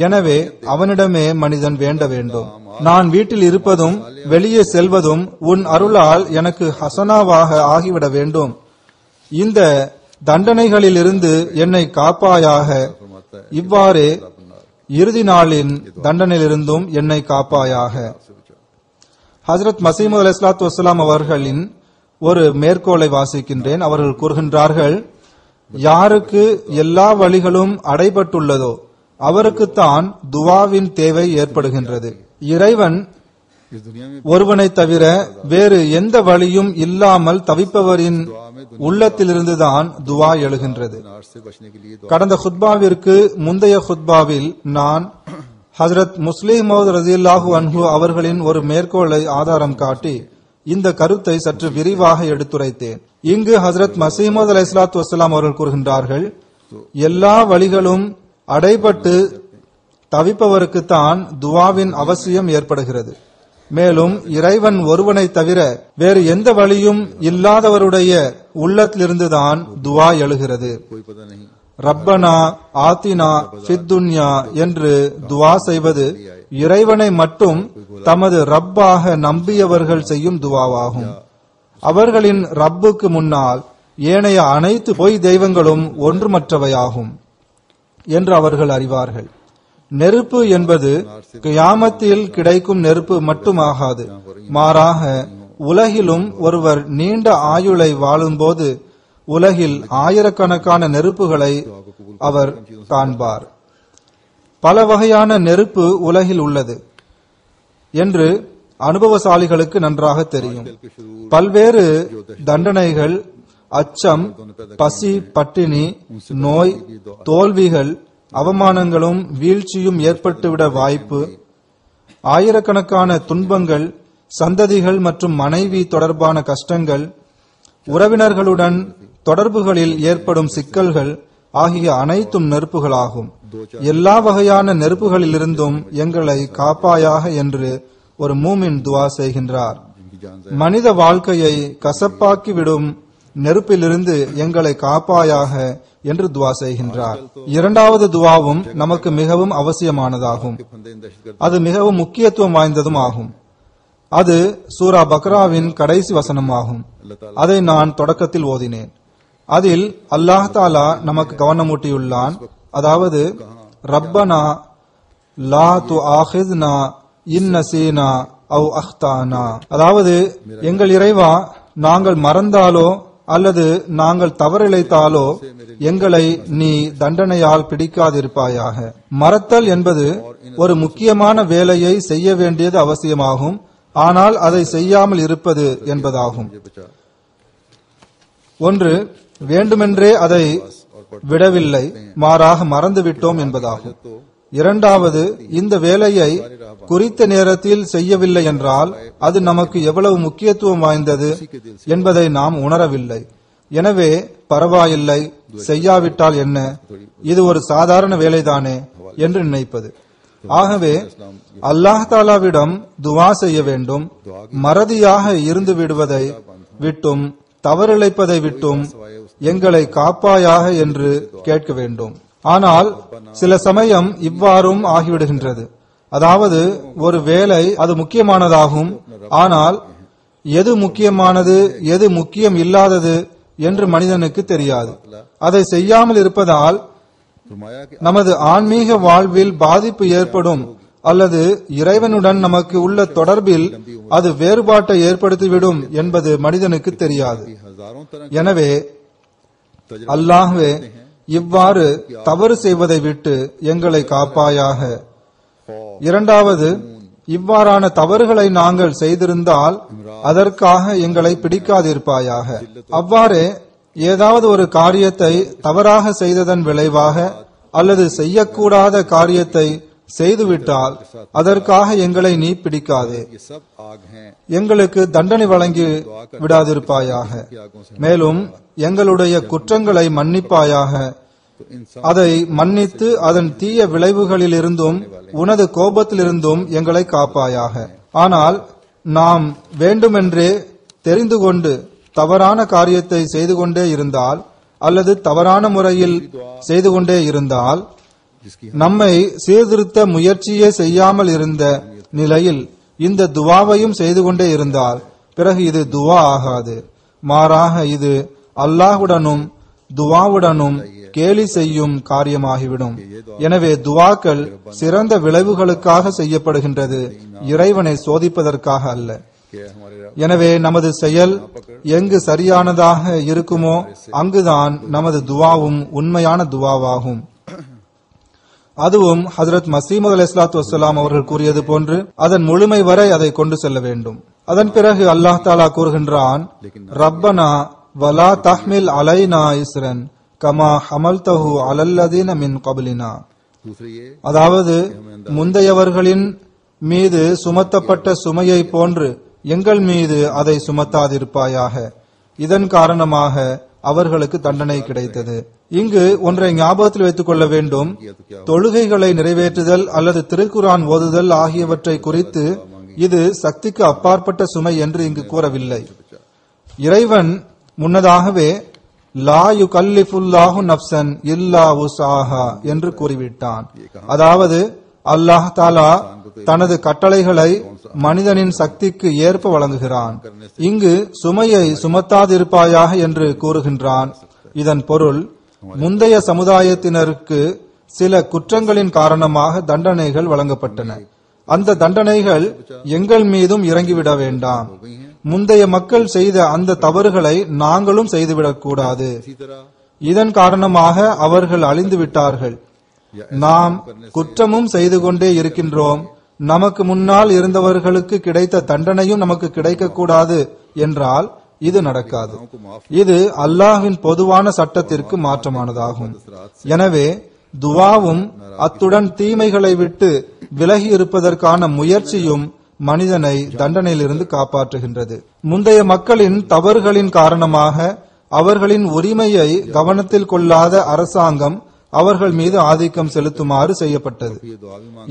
எனவே அவனிடமே மனிதன் வேண்ட வேண்டும். நான் வீட்டில் இருப்பதும் வெளியே செல்வதும் உன் அருளால் எனக்கு ஹசனாவாக ஆகிவிட வேண்டும். இந்த தண்டனைகளிலிருந்து என்னை காப்பாயாக. இவ்வாறு இறுதி நாளின் தண்டனையிலிருந்தும் என்னை காப்பாயாக. ஹஜ்ரத் மசீஹ் அலைஹிஸ்ஸலாத்து வஸ்ஸலாம் அவர்களின் ஒரு மேற்கோளை வாசிக்கின்றேன். அவர்கள் கூறுகின்றார்கள், யாருக்கு எல்லா வழிகளும் அடைபட்டுள்ளதோ அவருக்குத்தான் துவாவின் தேவை ஏற்படுகின்றது. இறைவன் ஒருவனை தவிர வேறு எந்த வழியும் இல்லாமல் தவிப்பவரின் உள்ளத்திலிருந்துதான் துவா எழுகின்றது. கடந்த ஹுத்பாவிற்கு முந்தைய ஹுத்பாவில் நான் ஹஜ்ரத் முஸ்லிம் மௌத் ரலியல்லாஹு அன்ஹு அவர்களின் ஒரு மேற்கோளை ஆதாரம் காட்டி இந்த கருத்தை சற்று விரிவாக எடுத்துரைத்தேன். இங்கு ஹஜ்ரத் மஸீஹ் மவ்ஊத் அலைஹிஸ்ஸலாத்து வஸ்ஸலாம் அவர்கள் கூறுகின்றார்கள், எல்லா வழிகளும் அடைபட்டு தவிப்பவருக்குத்தான் துவாவின் அவசியம் ஏற்படுகிறது. மேலும் இறைவன் ஒருவனை தவிர வேறு எந்த வழியும் இல்லாதவருடைய உள்ளத்திலிருந்துதான் துவா எழுகிறது. ரப்பனா ஆத்தினா ஃபித் துன்யா என்று துவா செய்வது இறைவனை மட்டும் தமது ரப்பாக நம்பியவர்கள் செய்யும் துவாவாகும். அவர்களின் ரப்புக்கு முன்னால் ஏனைய அனைத்து பொய் தெய்வங்களும் ஒன்றுமற்றவையாகும் என்று அவர்கள் அறிவார்கள். நெருப்பு என்பது கியாமத்தில் கிடைக்கும் நெருப்பு மட்டுமாகாது. மாறாக உலகிலும் ஒருவர் நீண்ட ஆயுளை வாழும்போது உலகில் ஆயிரக்கணக்கான நெருப்புகளை அவர் காண்பார். பல வகையான நெருப்பு உலகில் உள்ளது. என்று அனுபவசாலிகளுக்கு நன்றாக தெரியும். பல்வேறு தண்டனைகள் அச்சம், பசி, பட்டினி, நோய், தோல்விகள், அவமானங்களும் வீழ்ச்சியும் ஏற்பட்டுவிட வாய்ப்பு, ஆயிரக்கணக்கான துன்பங்கள், சந்ததிகள் மற்றும் மனைவி தொடர்பான கஷ்டங்கள், உறவினர்களுடன் தொடர்புகளில் ஏற்படும் சிக்கல்கள் ஆகிய அனைத்தும் நெருப்புகளாகும். எல்லா வகையான நெருப்புகளிலிருந்தும் எங்களை காப்பாயாக என்று ஒரு மூமின் துவா செய்கின்றார். மனித வாழ்க்கையை கசப்பாக்கிவிடும் நெருப்பிலிருந்து எங்களை காப்பாயாக என்று துவா செய்கின்றார். இரண்டாவது துவாவும் நமக்கு மிகவும் அவசியமானதாகும். அது மிகவும் முக்கியத்துவம் வாய்ந்ததும் ஆகும். அது சூரா பக்ராவின் கடைசி வசனமாகும். அதை நான் தொடக்கத்தில் ஓதினேன். அதில் அல்லாஹ் தாலா நமக்கு கவனமூட்டியுள்ளான். அதாவது, ரப்பனா லா துஆஹிஸ்னா இன் நசீனா அவ் அக்தானா. அதாவது, எங்கள் இறைவா, நாங்கள் மறந்தாலோ அல்லது நாங்கள் தவறிழைத்தாலோ எங்களை நீ தண்டனையால் பிடிக்காதிருப்பாயாக. மறத்தல் என்பது ஒரு முக்கியமான வேலையை செய்ய வேண்டியது அவசியமாகும். ஆனால் அதை செய்யாமல் இருப்பது என்பதாகும். ஒன்று, வேண்டுமென்றே அதை விடவில்லை, மாறாக மறந்துவிட்டோம் என்பதாகும். இரண்டாவது, இந்த வேலையை குறித்த நேரத்தில் செய்யவில்லை என்றால் அது நமக்கு எவ்வளவு முக்கியத்துவம் வாய்ந்தது என்பதை நாம் உணரவில்லை. எனவே பரவாயில்லை, செய்யாவிட்டால் என்ன, இது ஒரு சாதாரண வேலைதானே என்று நினைப்பது. ஆகவே அல்லாஹ் தாலாவிடம் துவா செய்ய வேண்டும். மறதியாக இருந்து விடுவதை விட்டும் தவறிழைப்பதை விட்டும் எங்களை காப்பாயாக என்று கேட்க வேண்டும். ஆனால் சில சமயம் இவ்வாறும் ஆகிவிடுகின்றது. அதாவது, ஒரு வேலை அது முக்கியமானதாகும். ஆனால் எது முக்கியமானது எது முக்கியம் இல்லாதது என்று மனிதனுக்கு தெரியாது. அதை செய்யாமல் இருப்பதால் நமது ஆன்மீக வாழ்வில் பாதிப்பு ஏற்படும் அல்லது இறைவனுடன் நமக்கு உள்ள தொடர்பில் அது வேறுபாட்டை ஏற்படுத்திவிடும் என்பது மனிதனுக்கு தெரியாது. எனவே அல்லாஹ்வே, இவ்வாறு தவறு செய்வதை விட்டு எங்களை காப்பாயாக. இரண்டாவது, இவ்வாறான தவறுகளை நாங்கள் செய்திருந்தால் அதற்காக எங்களை பிடிக்காதிருப்பாயாக. அவ்வாறே ஏதாவது ஒரு காரியத்தை தவறாக செய்ததன் விளைவாக அல்லது செய்யக்கூடாத காரியத்தை செய்துவிட்டால் அதற்காக எங்களை நீ பிடிக்காதே, எங்களுக்கு தண்டனை வழங்கி விடாதிருப்பாயாக. மேலும் எங்களுடைய குற்றங்களை மன்னிப்பாயாக. அதை மன்னித்து அதன் தீய விளைவுகளிலிருந்தும் உனது கோபத்திலிருந்தும் எங்களை காப்பாயாக. ஆனால் நாம் வேண்டுமென்றே தெரிந்து கொண்டு தவறான காரியத்தை செய்து கொண்டே இருந்தால் அல்லது தவறான முறையில் செய்து கொண்டே இருந்தால், நம்மை சீர்திருத்த முயற்சியே செய்யாமல் இருந்த நிலையில் இந்த துவாவையும் செய்து கொண்டே இருந்தால் பிறகு இது துவா ஆகாது. மாறாக இது அல்லாஹுடனும் துவாவுடனும் கேலி செய்யும் காரியமாகிவிடும். எனவே துவாக்கள் சிறந்த விளைவுகளுக்காக செய்யப்படுகின்றது, இறைவனை சோதிப்பதற்காக அல்ல. எனவே நமது செயல் எங்கு சரியானதாக இருக்குமோ அங்குதான் நமது துவாவும் உண்மையான துவாவாகும். அதுவும் ஹஜ்ரத் மசீமது அலைஹிஸ்ஸலாத்து வஸ்ஸலாம் அவர்கள் கூறியது போன்று அதன் முழுமை வரை அதை கொண்டு செல்ல வேண்டும். அதன் பிறகு அல்லாஹ் தாலா கூறுகின்றான், ரப்பனா வலா தஹ்மில் அலைனா இஸ்ரன் கமா ஹமல்தஹு அலல்லதீன மின் கப்லினா. அதாவது, முந்தையவர்களின் மீது சுமத்தப்பட்ட சுமையை போன்று எங்கள் மீது அதை சுமத்தாதிருப்பாயாக. இதன் காரணமாக அவர்களுக்கு தண்டனை கிடைத்தது. இங்கு ஒன்றை ஞாபகத்தில் வைத்துக் கொள்ள வேண்டும். தொழுகைகளை நிறைவேற்றுதல் அல்லது திருக்குரான் ஓதுதல் ஆகியவற்றை குறித்து இது சக்திக்கு அப்பாற்பட்ட சுமை என்று இங்கு கூறவில்லை. இறைவன் முன்னதாகவே லா யுகல்லிஃபுல்லாஹு நஃப்ஸன் இல்லா வுஸ்ஆஹா என்று கூறிவிட்டான். அதாவது, அல்லாஹ் தாலா தனது கட்டளைகளை மனிதனின் சக்திக்கு ஏற்ப வழங்குகிறான். இங்கு சுமையை சுமத்தாதிருப்பாயாக என்று கூறுகின்றான். இதன் பொருள், முந்தைய சமுதாயத்தினருக்கு சில குற்றங்களின் காரணமாக தண்டனைகள் வழங்கப்பட்டன. அந்த தண்டனைகள் எங்கள் மீதும் இறங்கிவிட வேண்டாம். முந்தைய மக்கள் செய்த அந்த தவறுகளை நாங்களும் செய்துவிடக் கூடாது. இதன் காரணமாக அவர்கள் அழிந்து விட்டார்கள். நாம் குற்றமும் செய்து கொண்டே இருக்கின்றோம். நமக்கு முன்னால் இருந்தவர்களுக்கு கிடைத்த தண்டனையும் நமக்கு கிடைக்கக்கூடாது என்றால் இது நடக்காது. இது அல்லாஹ்வின் பொதுவான சட்டத்திற்கு மாற்றமானதாகும். எனவே துவாவும் அத்துடன் தீமைகளை விட்டு விலகி இருப்பதற்கான முயற்சியும் மனிதனை தண்டனையிலிருந்து காப்பாற்றுகின்றது. முந்தைய மக்களின் தவறுகளின் காரணமாக அவர்களின் உரிமையை கவனத்தில் கொள்ளாத அரசாங்கம் அவர்கள் மீது ஆதிக்கம் செலுத்துமாறு செய்யப்பட்டது.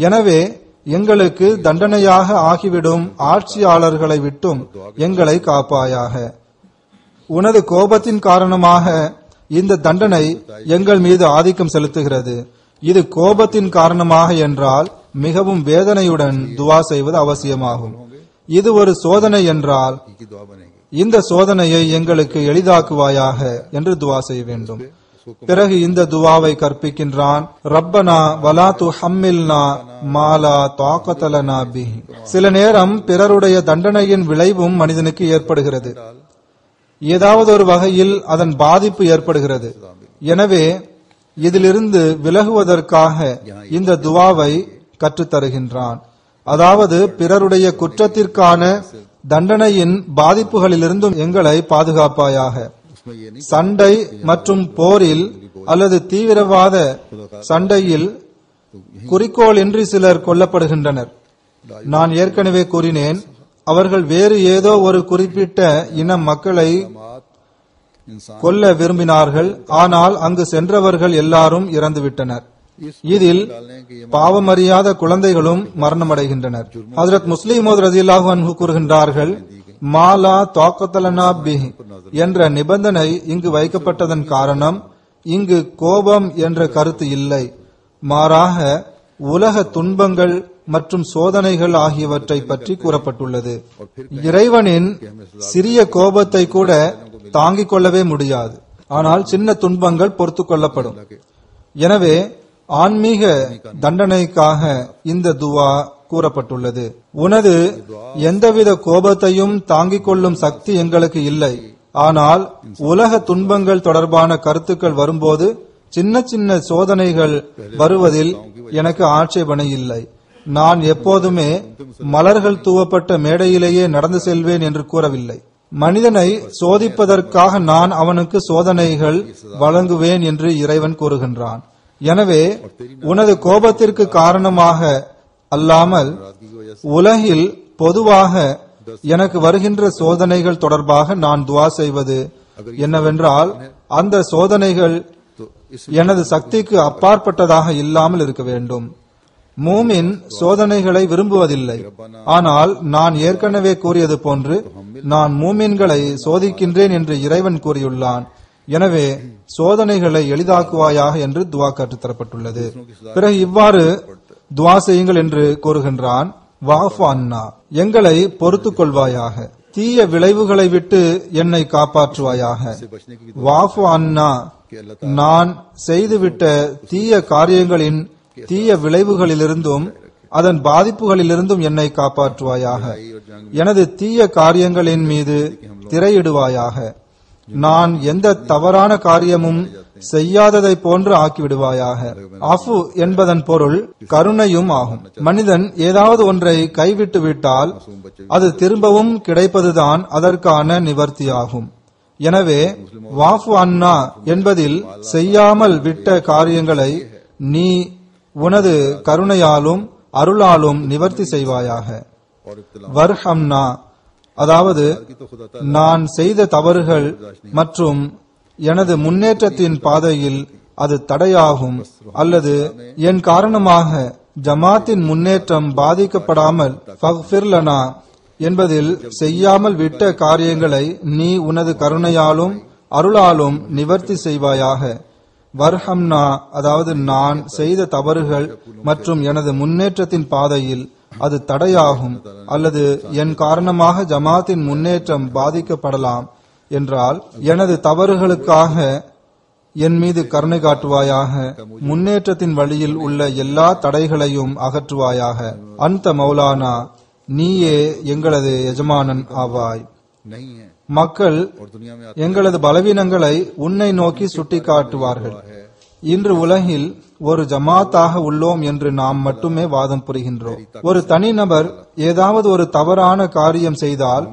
எனவே எங்களுக்கு தண்டனையாக ஆகிவிடும் ஆட்சியாளர்களை விட்டும் எங்களை காப்பாயாக. உனது கோபத்தின் காரணமாக இந்த தண்டனை எங்கள் மீது ஆதிக்கம் செலுத்துகிறது. இது கோபத்தின் காரணமாக என்றால் மிகவும் வேதனையுடன் துவா செய்வது அவசியமாகும். இது ஒரு சோதனை என்றால் இந்த சோதனையை எங்களுக்கு எளிதாக்குவாயாக என்று துவா செய்ய வேண்டும். பிறகு இந்த துவாவை கற்பிக்கின்றான். ரப்பனா வலா துஹம்மில்னா மாலா தாக்கத்தலனா பிஹி. சில நேரம் பிறருடைய தண்டனையின் விளைவும் மனிதனுக்கு ஏற்படுகிறது. ஏதாவது ஒரு வகையில் அதன் பாதிப்பு ஏற்படுகிறது. எனவே இதிலிருந்து விலகுவதற்காக இந்த துவாவை கற்றுத்தருகின்றான். அதாவது பிறருடைய குற்றத்திற்கான தண்டனையின் பாதிப்புகளிலிருந்தும் எங்களை பாதுகாப்பாயாக. சண்டை மற்றும் போரில் அல்லது தீவிரவாத சண்டையில் குறிக்கோள் இன்றி சிலர் கொல்லப்படுகின்றனர். நான் ஏற்கனவே கூறினேன், அவர்கள் வேறு ஏதோ ஒரு குறிப்பிட்ட இன மக்களை கொல்ல விரும்பினார்கள். ஆனால் அங்கு சென்றவர்கள் எல்லாரும் இறந்துவிட்டனர். இதில் பாவமறியாத குழந்தைகளும் மரணமடைகின்றனர். ஹஜ்ரத் முஸ்லிமோத் ரலியல்லாஹு அன்ஹு கூறுகின்றார்கள், மாலா தாக்கத்தலனா பிஹி என்ற நிபந்தனை இங்கு வைக்கப்பட்டதன் காரணம் இங்கு கோபம் என்ற கருத்து இல்லை, மாறாக உலக துன்பங்கள் மற்றும் சோதனைகள் ஆகியவற்றை பற்றி கூறப்பட்டுள்ளது. இறைவனின் சிறிய கோபத்தை கூட தாங்கிக் கொள்ளவே முடியாது, ஆனால் சின்ன துன்பங்கள் பொறுத்துக் கொள்ளப்படும். எனவே ஆன்மீக தண்டனைக்காக இந்த துவா கூறப்பட்டுள்ளது. உனது எந்தவித கோபத்தையும் தாங்கிக் கொள்ளும் சக்தி எங்களுக்கு இல்லை, ஆனால் உலக துன்பங்கள் தொடர்பான கருத்துக்கள் வரும்போது சின்ன சின்ன சோதனைகள் வருவதில் எனக்கு ஆட்சேபனை இல்லை. நான் எப்போதுமே மலர்கள் தூவப்பட்ட மேடையிலேயே நடந்து செல்வேன் என்று கூறவில்லை. மனிதனை சோதிப்பதற்காக நான் அவனுக்கு சோதனைகள் வழங்குவேன் என்று இறைவன் கூறுகின்றான். எனவே உனது கோபத்திற்கு காரணமாக அல்லாமல் உலகில் பொதுவாக எனக்கு வருகின்ற சோதனைகள் தொடர்பாக நான் துவா செய்வது என்னவென்றால், அந்த சோதனைகள் எனது சக்திக்கு அப்பாற்பட்டதாக இல்லாமல் இருக்க வேண்டும். மூமின் சோதனைகளை விரும்புவதில்லை, ஆனால் நான் ஏற்கனவே கூறியது போன்று நான் மூமின்களை சோதிக்கின்றேன் என்று இறைவன் கூறியுள்ளான். எனவே சோதனைகளை எளிதாக்குவாயாக என்று துவா கற்றுத்தரப்பட்டுள்ளது. பிறகு இவ்வாறு துவா செய்யுங்கள் என்று கூறுகின்றான். வாஃபு அன்னா, எங்களை பொறுத்துக் கொள்வாயாக. தீய விளைவுகளை விட்டு என்னை காப்பாற்றுவாயாக. வாஃபு அன்னா, நான் செய்துவிட்ட தீய காரியங்களின் தீய விளைவுகளிலிருந்தும் அதன் பாதிப்புகளிலிருந்தும் என்னை காப்பாற்றுவாயாக. எனது தீய காரியங்களின் மீது திரையிடுவாயாக. நான் எந்த தவறான காரியமும் செய்யாததை போன்று ஆக்கிவிடுவாயாக. அஃபு என்பதன் பொருள் கருணையும் ஆகும். மனிதன் ஏதாவது ஒன்றை கைவிட்டு விட்டால் அது திரும்பவும் கிடைப்பதுதான் அதற்கான நிவர்த்தியாகும். எனவே வாஃபு அன்னா என்பதில் செய்யாமல் விட்ட காரியங்களை நீ உனது கருணையாலும் அருளாலும் நிவர்த்தி செய்வாயாக. வர்ஹம்னா, அதாவது நான் செய்த தவறுகள் மற்றும் எனது முன்னேற்றத்தின் பாதையில் அது தடையாகும் அல்லது என் காரணமாக ஜமாத்தின் முன்னேற்றம் பாதிக்கப்படாமல் ஃபக்ஃபிர் லனா என்பதில் செய்யாமல் விட்ட காரியங்களை நீ உனது கருணையாலும் அருளாலும் நிவர்த்தி செய்வாயாக. வர்ஹம்னா, அதாவது நான் செய்த தவறுகள் மற்றும் எனது முன்னேற்றத்தின் பாதையில் அது தடையாகும் அல்லது என் காரணமாக ஜமாத்தின் முன்னேற்றம் பாதிக்கப்படலாம் என்றால் எனது தவறுகளுக்காக என் மீது கருணை காட்டுவாயாக. முன்னேற்றத்தின் வழியில் உள்ள எல்லா தடைகளையும் அகற்றுவாயாக. அந்த மௌலானா, நீயே எங்களது எஜமானன் ஆவாய். மக்கள் எங்களது பலவீனங்களை உன்னை நோக்கி சுட்டிக்காட்டுவார்கள். இன்று உலகில் ஒரு ஜமாத்தாக உள்ளோம் என்று நாம் மட்டுமே வாதம் புரிகின்றோம். ஒரு தனிநபர் ஏதாவது ஒரு தவறான காரியம் செய்தால்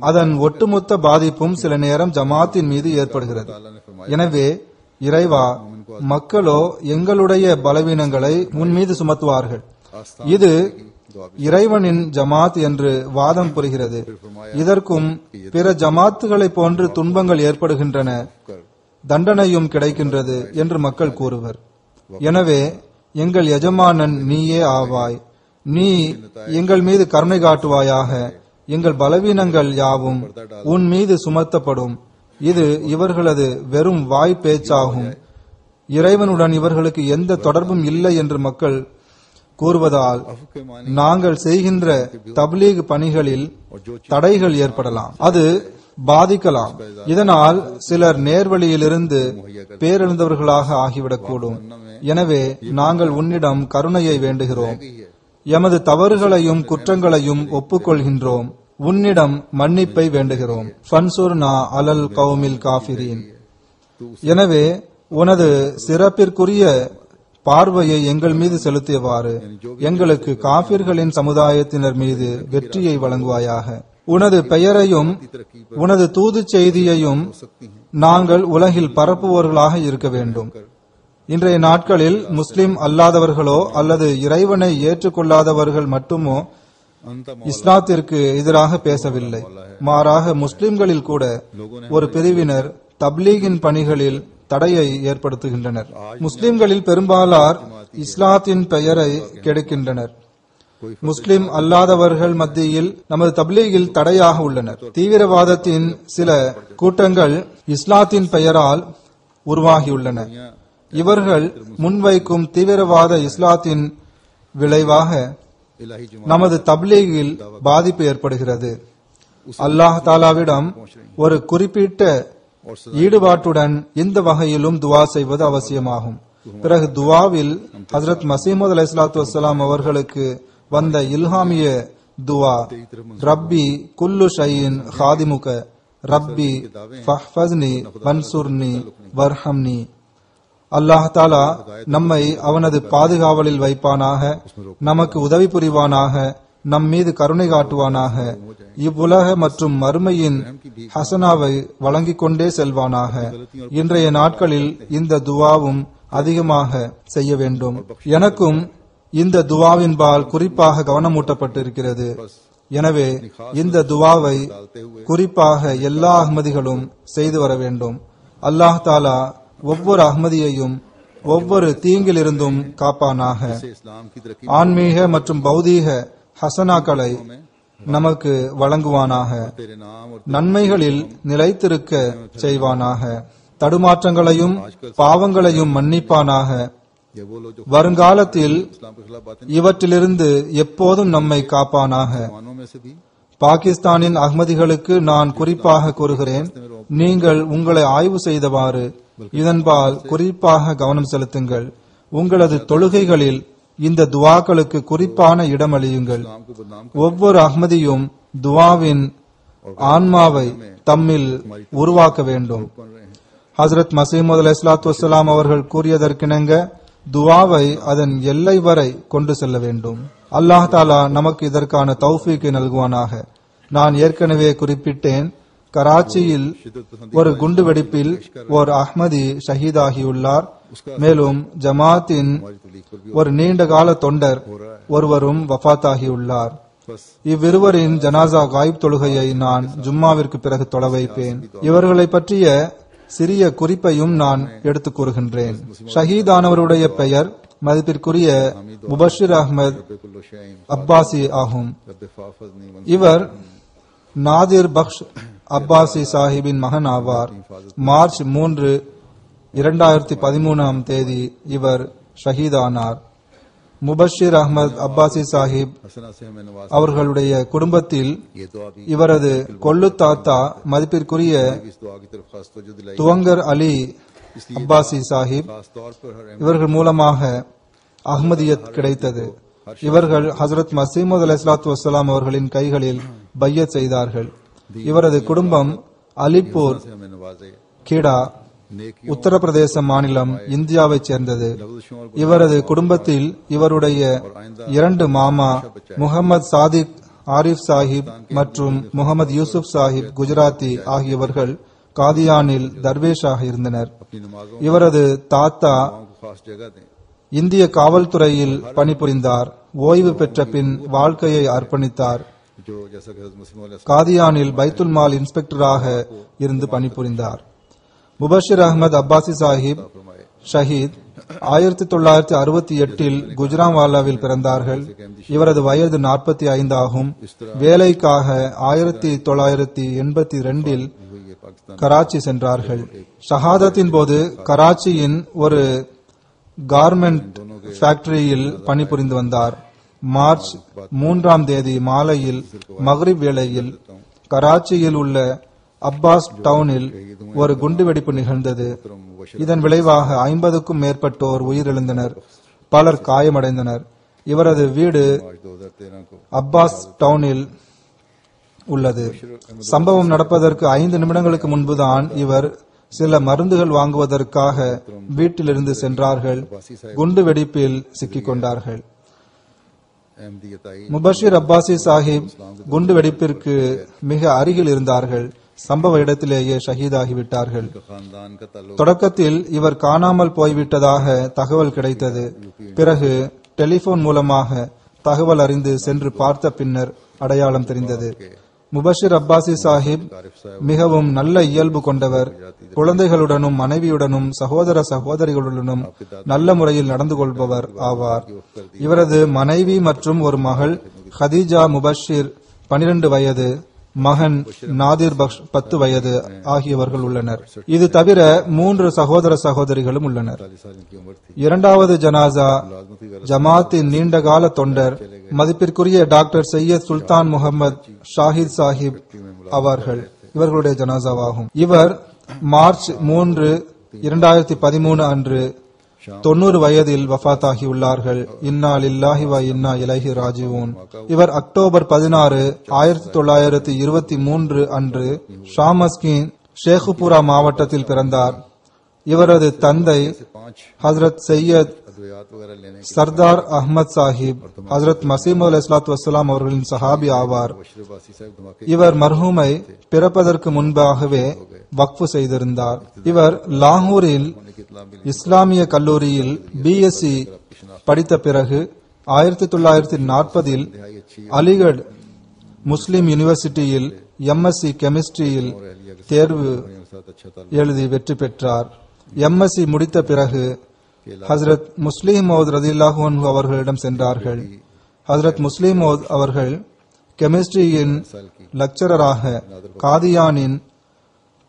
அதன் ஒட்டுமொத்த பாதிப்பும் சில நேரம் ஜமாத்தின் மீது ஏற்படுகிறது. எனவே இறைவா, மக்களோ எங்களுடைய பலவீனங்களை உன் மீது சுமத்துவார்கள். இது இறைவனின் ஜமாத் என்று வாதம் புரிகிறது. இதற்கும் பிற ஜமாத்துகளை போன்று துன்பங்கள் ஏற்படுகின்றன, தண்டனையும் கிடைக்கின்றது என்று மக்கள் கூறுவர். எனவே எங்கள் எஜமானன் நீயே ஆவாய். நீ எங்கள் மீது கருணை காட்டுவாயாக. எங்கள் பலவீனங்கள் யாவும் உன் மீது சுமத்தப்படும். இது இவர்களது வெறும் வாய் பேச்சாகும். இறைவனுடன் இவர்களுக்கு எந்த தொடர்பும் இல்லை என்று மக்கள் கூறுவதால் நாங்கள் செய்கின்ற தப்லீக் பணிகளில் தடைகள் ஏற்படலாம், அது பாதிக்கலாம். இதனால் சிலர் நேர்வழியிலிருந்து பேரெழுந்தவர்களாக ஆகிவிடக்கூடும். எனவே நாங்கள் உன்னிடம் கருணையை வேண்டுகிறோம். எமது தவறுகளையும் குற்றங்களையும் ஒப்புக்கொள்கின்றோம். உன்னிடம் மன்னிப்பை வேண்டுகிறோம். ஃபன்சுர்னா அலல் கௌமில் காஃபிரீன். எனவே உனது சிறப்பிற்குரிய பார்வையை எங்கள் மீது செலுத்தியவாறு எங்களுக்கு காபிர்களின் சமுதாயத்தினர் மீது வெற்றியை வழங்குவாயாக. உனது பெயரையும் உனது தூது செய்தியையும் நாங்கள் உலகில் பரப்புவோர்களாக இருக்க வேண்டும். இன்றைய நாட்களில் முஸ்லிம் அல்லாதவர்களோ அல்லது இறைவனை ஏற்றுக்கொள்ளாதவர்கள் மட்டுமோ இஸ்லாத்திற்கு எதிராக பேசவில்லை. மாறாக முஸ்லிம்களில் கூட ஒரு பிரிவினர் தப்லீகின் பணிகளில் தடையை ஏற்படுத்துகின்றனர். முஸ்லிம்களில் பெரும்பாலார் இஸ்லாத்தின் பெயரை கெடுக்கின்றனர். முஸ்லிம் அல்லாதவர்கள் மத்தியில் நமது தப்லீகில் தடையாக உள்ளனர். தீவிரவாதத்தின் சில கூட்டங்கள் இஸ்லாத்தின் பெயரால் உருவாகியுள்ளன. இவர்கள் முன்வைக்கும் தீவிரவாத இஸ்லாத்தின் விளைவாக நமது தப்லீகில் பாதிப்பு ஏற்படுகிறது. அல்லாஹ் தாலாவிடம் ஒரு குறிப்பிட்ட ஈடுபாட்டுடன் இந்த வகையிலும் துவா செய்வது அவசியமாகும். பிறகு துவாவில் ஹஜ்ரத் மசீமது அலைஹிஸ்ஸலாத்து வஸ்ஸலாம் அவர்களுக்கு வந்த இல்ஹாமிய துவா, ரப்பி குல்லு ஷைஇன் ஹாதிமுக ரப்பி ஃபஹ்ஃபஸ்னி வன்சுர்னி வர்ஹம்னி. அல்லாஹ் தாலா நம்மை அவனது பாதுகாவலில் வைப்பானாக, நமக்கு உதவி புரிவானாக, நம் மீது கருணை காட்டுவானாக, இவ்வுலக மற்றும் மறுமையின் ஹசனாவை வழங்கிக் கொண்டே செல்வானாக. இன்றைய நாட்களில் இந்த துவாவும் அதிகமாக செய்ய வேண்டும். எனக்கும் இந்த துவாவின்பால் குறிப்பாக கவனமூட்டப்பட்டிருக்கிறது. எனவே இந்த துவாவை குறிப்பாக எல்லா அஹ்மதிகளும் செய்து வர வேண்டும். அல்லாஹ் தாலா ஒவ்வொரு அஹ்மதியையும் ஒவ்வொரு தீங்கிலிருந்தும் காப்பானாக. ஆன்மீக மற்றும் பௌதீக ஹசனாக்களை நமக்கு வழங்குவானாக. நன்மைகளில் நிலைத்திருக்க செய்வானாக. தடுமாற்றங்களையும் பாவங்களையும் மன்னிப்பானாக. வருங்காலத்தில் இவற்றிலிருந்து எப்போதும் நம்மை காப்பானாக. பாகிஸ்தானின் அஹ்மதிகளுக்கு நான் குறிப்பாக கூறுகிறேன், நீங்கள் உங்களை ஆய்வு செய்தவாறு இதன்பால் குறிப்பாக கவனம் செலுத்துங்கள். உங்களது தொழுகைகளில் இந்த துவாக்களுக்கு குறிப்பான இடமளியுங்கள். ஒவ்வொரு அஹ்மதியும் துவாவின் ஆன்மாவை தம்மில் உருவாக்க வேண்டும். ஹஜ்ரத் மசீமது அலைஹிஸ்ஸலாத்து வஸ்ஸலாம் அவர்கள் கூறியதற்கிணங்க துவாவை அதன் எல்லை வரை கொண்டு செல்ல வேண்டும். அல்லாஹ் தாலா நமக்கு இதற்கான தௌஃபீக்கை நல்குவானாக. நான் ஏற்கனவே குறிப்பிட்டேன், கராச்சியில் ஒரு குண்டுவெடிப்பில் ஒரு அஹ்மதி ஷஹீதாகியுள்ளார். மேலும் ஜமாத்தின் ஒரு நீண்டகால தொண்டர் ஒருவரும் வஃபாத்தாகியுள்ளார். இவ்விருவரின் ஜனாசா காயிப் தொழுகையை நான் ஜும்மாவிற்கு பிறகு தொழ வைப்பேன். இவர்களை பற்றிய சிறிய குறிப்பையும் நான் எடுத்துக் கூறுகின்றேன். ஷஹீதானவருடைய பெயர் மதிப்பிற்குரிய முபஷிர் அஹ்மத் அப்பாசி ஆகும். இவர் நாதிர் பக்ஷ் அப்பாசி சாஹிபின் மகன் ஆவார். மார்ச் 3, 2013 இவர் ஷஹீதானார். முபஷிர் அஹ்மத் அப்பாசி சாஹிப் அவர்களுடைய குடும்பத்தில் இவரது கொள்ளு தாத்தா மதிப்பிற்குரிய துவங்கர் அலி அப்பாசி சாஹிப், இவர்கள் மூலமாக அஹ்மதியத் கிடைத்தது. இவர்கள் ஹஜ்ரத் மசீமது அலைஹிஸ்ஸலாத்து வஸ்ஸலாம் அவர்களின் கைகளில் பையத் செய்தார்கள். இவரது குடும்பம் அலிப்பூர், கிடா உத்தரப்பிரதேச மாநிலம், இந்தியாவைச் சேர்ந்தது. இவரது குடும்பத்தில் இவருடைய 2 மாமா முகமது சாதிக் ஆரிஃப் சாஹிப் மற்றும் முகமது யூசுப் சாஹிப் குஜராத்தி ஆகியவர்கள் காதியானில் தர்வேஷாக இருந்தனர். இவரது தாத்தா இந்திய காவல்துறையில் பணிபுரிந்தார். ஓய்வு பெற்ற பின் வாழ்க்கையை அர்ப்பணித்தார். காதியானில் பைத்துல் மால் இன்ஸ்பெக்டராக இருந்து பணிபுரிந்தார். முபஷிர் அஹமது அப்பாசி சாஹிப் ஷஹீத் 1968 குஜ்ரான்வாலாவில் பிறந்தார்கள். இவரது வயது 45 ஆகும். வேலைக்காக 1982 கராச்சி சென்றார்கள். ஷஹாதத்தின் போது கராச்சியின் ஒரு கார்மெண்ட் ஃபேக்டரியில் பணிபுரிந்து வந்தார். மார்ச் 3 மாலையில் மக்ரிப் வேளையில் கராச்சியில் உள்ள அப்பாஸ் டவுனில் ஒரு குண்டுவெடிப்பு நிகழ்ந்தது. இதன் விளைவாக 50க்கும் மேற்பட்டோர் உயிரிழந்தனர், பலர் காயமடைந்தனர். இவரது வீடு அப்பாஸ் டவுனில் உள்ளது. சம்பவம் நடப்பதற்கு 5 நிமிடங்களுக்கு முன்புதான் இவர் சில மருந்துகள் வாங்குவதற்காக வீட்டிலிருந்து சென்றார்கள். குண்டு வெடிப்பில் சிக்கிக் கொண்டார்கள். முபஷிர் அப்பாசி சாஹிப் குண்டு வெடிப்பிற்கு மிக அருகில் இருந்தார்கள். சம்பவ இடத்திலேயே ஷஹீதாகிவிட்டார்கள். தொடக்கத்தில் இவர் காணாமல் போய்விட்டதாக தகவல் கிடைத்தது. பிறகு டெலிபோன் மூலமாக தகவல் அறிந்து சென்று பார்த்த பின்னர் அடையாளம் தெரிந்தது. முபஷிர் அப்பாசி சாஹிப் மிகவும் நல்ல இயல்பு கொண்டவர். குழந்தைகளுடனும் மனைவியுடனும் சகோதர சகோதரிகளுடனும் நல்ல முறையில் நடந்து கொள்பவர் ஆவார். இவரது மனைவி மற்றும் ஒரு மகள் ஹதீஜா முபஷிர் 12 வயது, மகன் நாதிர் பக்ஷ் 10 வயது ஆகியவர்கள் உள்ளனர். இது தவிர 3 சகோதர சகோதரிகளும் உள்ளனர். 2வது ஜனாசா ஜமாத்தின் நீண்டகால தொண்டர் மதிப்பிற்குரிய டாக்டர் சையத் சுல்தான் முகமது ஷாஹித் சாஹிப் அவர்கள் இவர்களுடைய ஜனாசாவாகும். இவர் மார்ச் 3, 2013 அன்று 90 வயதில் வஃபாத்தாகியுள்ளார்கள். இன்னா லில்லாஹி வ இன்னா இலைஹி ராஜிஊன். இவர் அக்டோபர் 16, 1923 அன்று ஷாமஸ்கின் ஷேகுபுரா மாவட்டத்தில் பிறந்தார். இவரது தந்தை ஹசரத் சையத் சர்தார் அஹ்மத் சாஹிப் ஹசரத் மசீமது அலைஹிஸ்ஸலாத்து வஸ்ஸலாம் அவர்களின் சஹாபி ஆவார். இவர் மர்ஹூமை பிறப்பதற்கு முன்பாகவே வக்ஃப் செய்திருந்தார். இவர் லாகூரில் இஸ்லாமிய கல்லூரியில் பிஎஸ்சி படித்த பிறகு 1940 அலிகட் முஸ்லிம் யூனிவர்சிட்டியில் எம்எஸ்சி கெமிஸ்ட்ரியில் தேர்வு எழுதி வெற்றி பெற்றார். எம்எஸ்சி முடித்த பிறகு ஹசரத் முஸ்லிம் மௌத் ரலியல்லாஹு அன்ஹு அவர்களிடம் சென்றார்கள். ஹசரத் முஸ்லிம் மௌத் அவர்கள் கெமிஸ்ட்ரியின் லெக்சரராக காதியானின்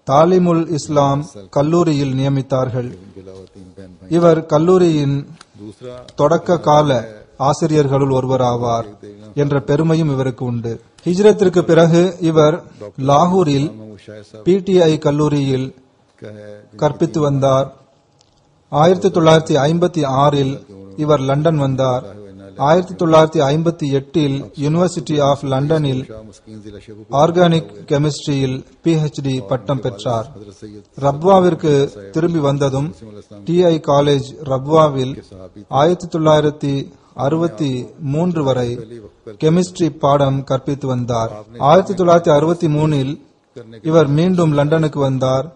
தாலிமுல் இஸ்லாம் கல்லூரியில் நியமித்தார்கள். இவர் கல்லூரியின் தொடக்க கால ஆசிரியர்களுள் ஒருவராவார் என்ற பெருமையும் இவருக்கு உண்டு. ஹிஜ்ரத்திற்கு பிறகு இவர் லாகூரில் பிடிஐ கல்லூரியில் கற்பித்து வந்தார். 1956 இவர் லண்டன் வந்தார். 1958 யூனிவர்சிட்டி ஆஃப் லண்டனில் ஆர்கானிக் கெமிஸ்ட்ரியில் PhD பட்டம் பெற்றார். ரப்வாவிற்கு திரும்பி வந்ததும் டிஐ காலேஜ் ரப்வாவில் 1963 வரை கெமிஸ்ட்ரி பாடம் கற்பித்து வந்தார். 1963 இவர் மீண்டும் லண்டனுக்கு வந்தார்.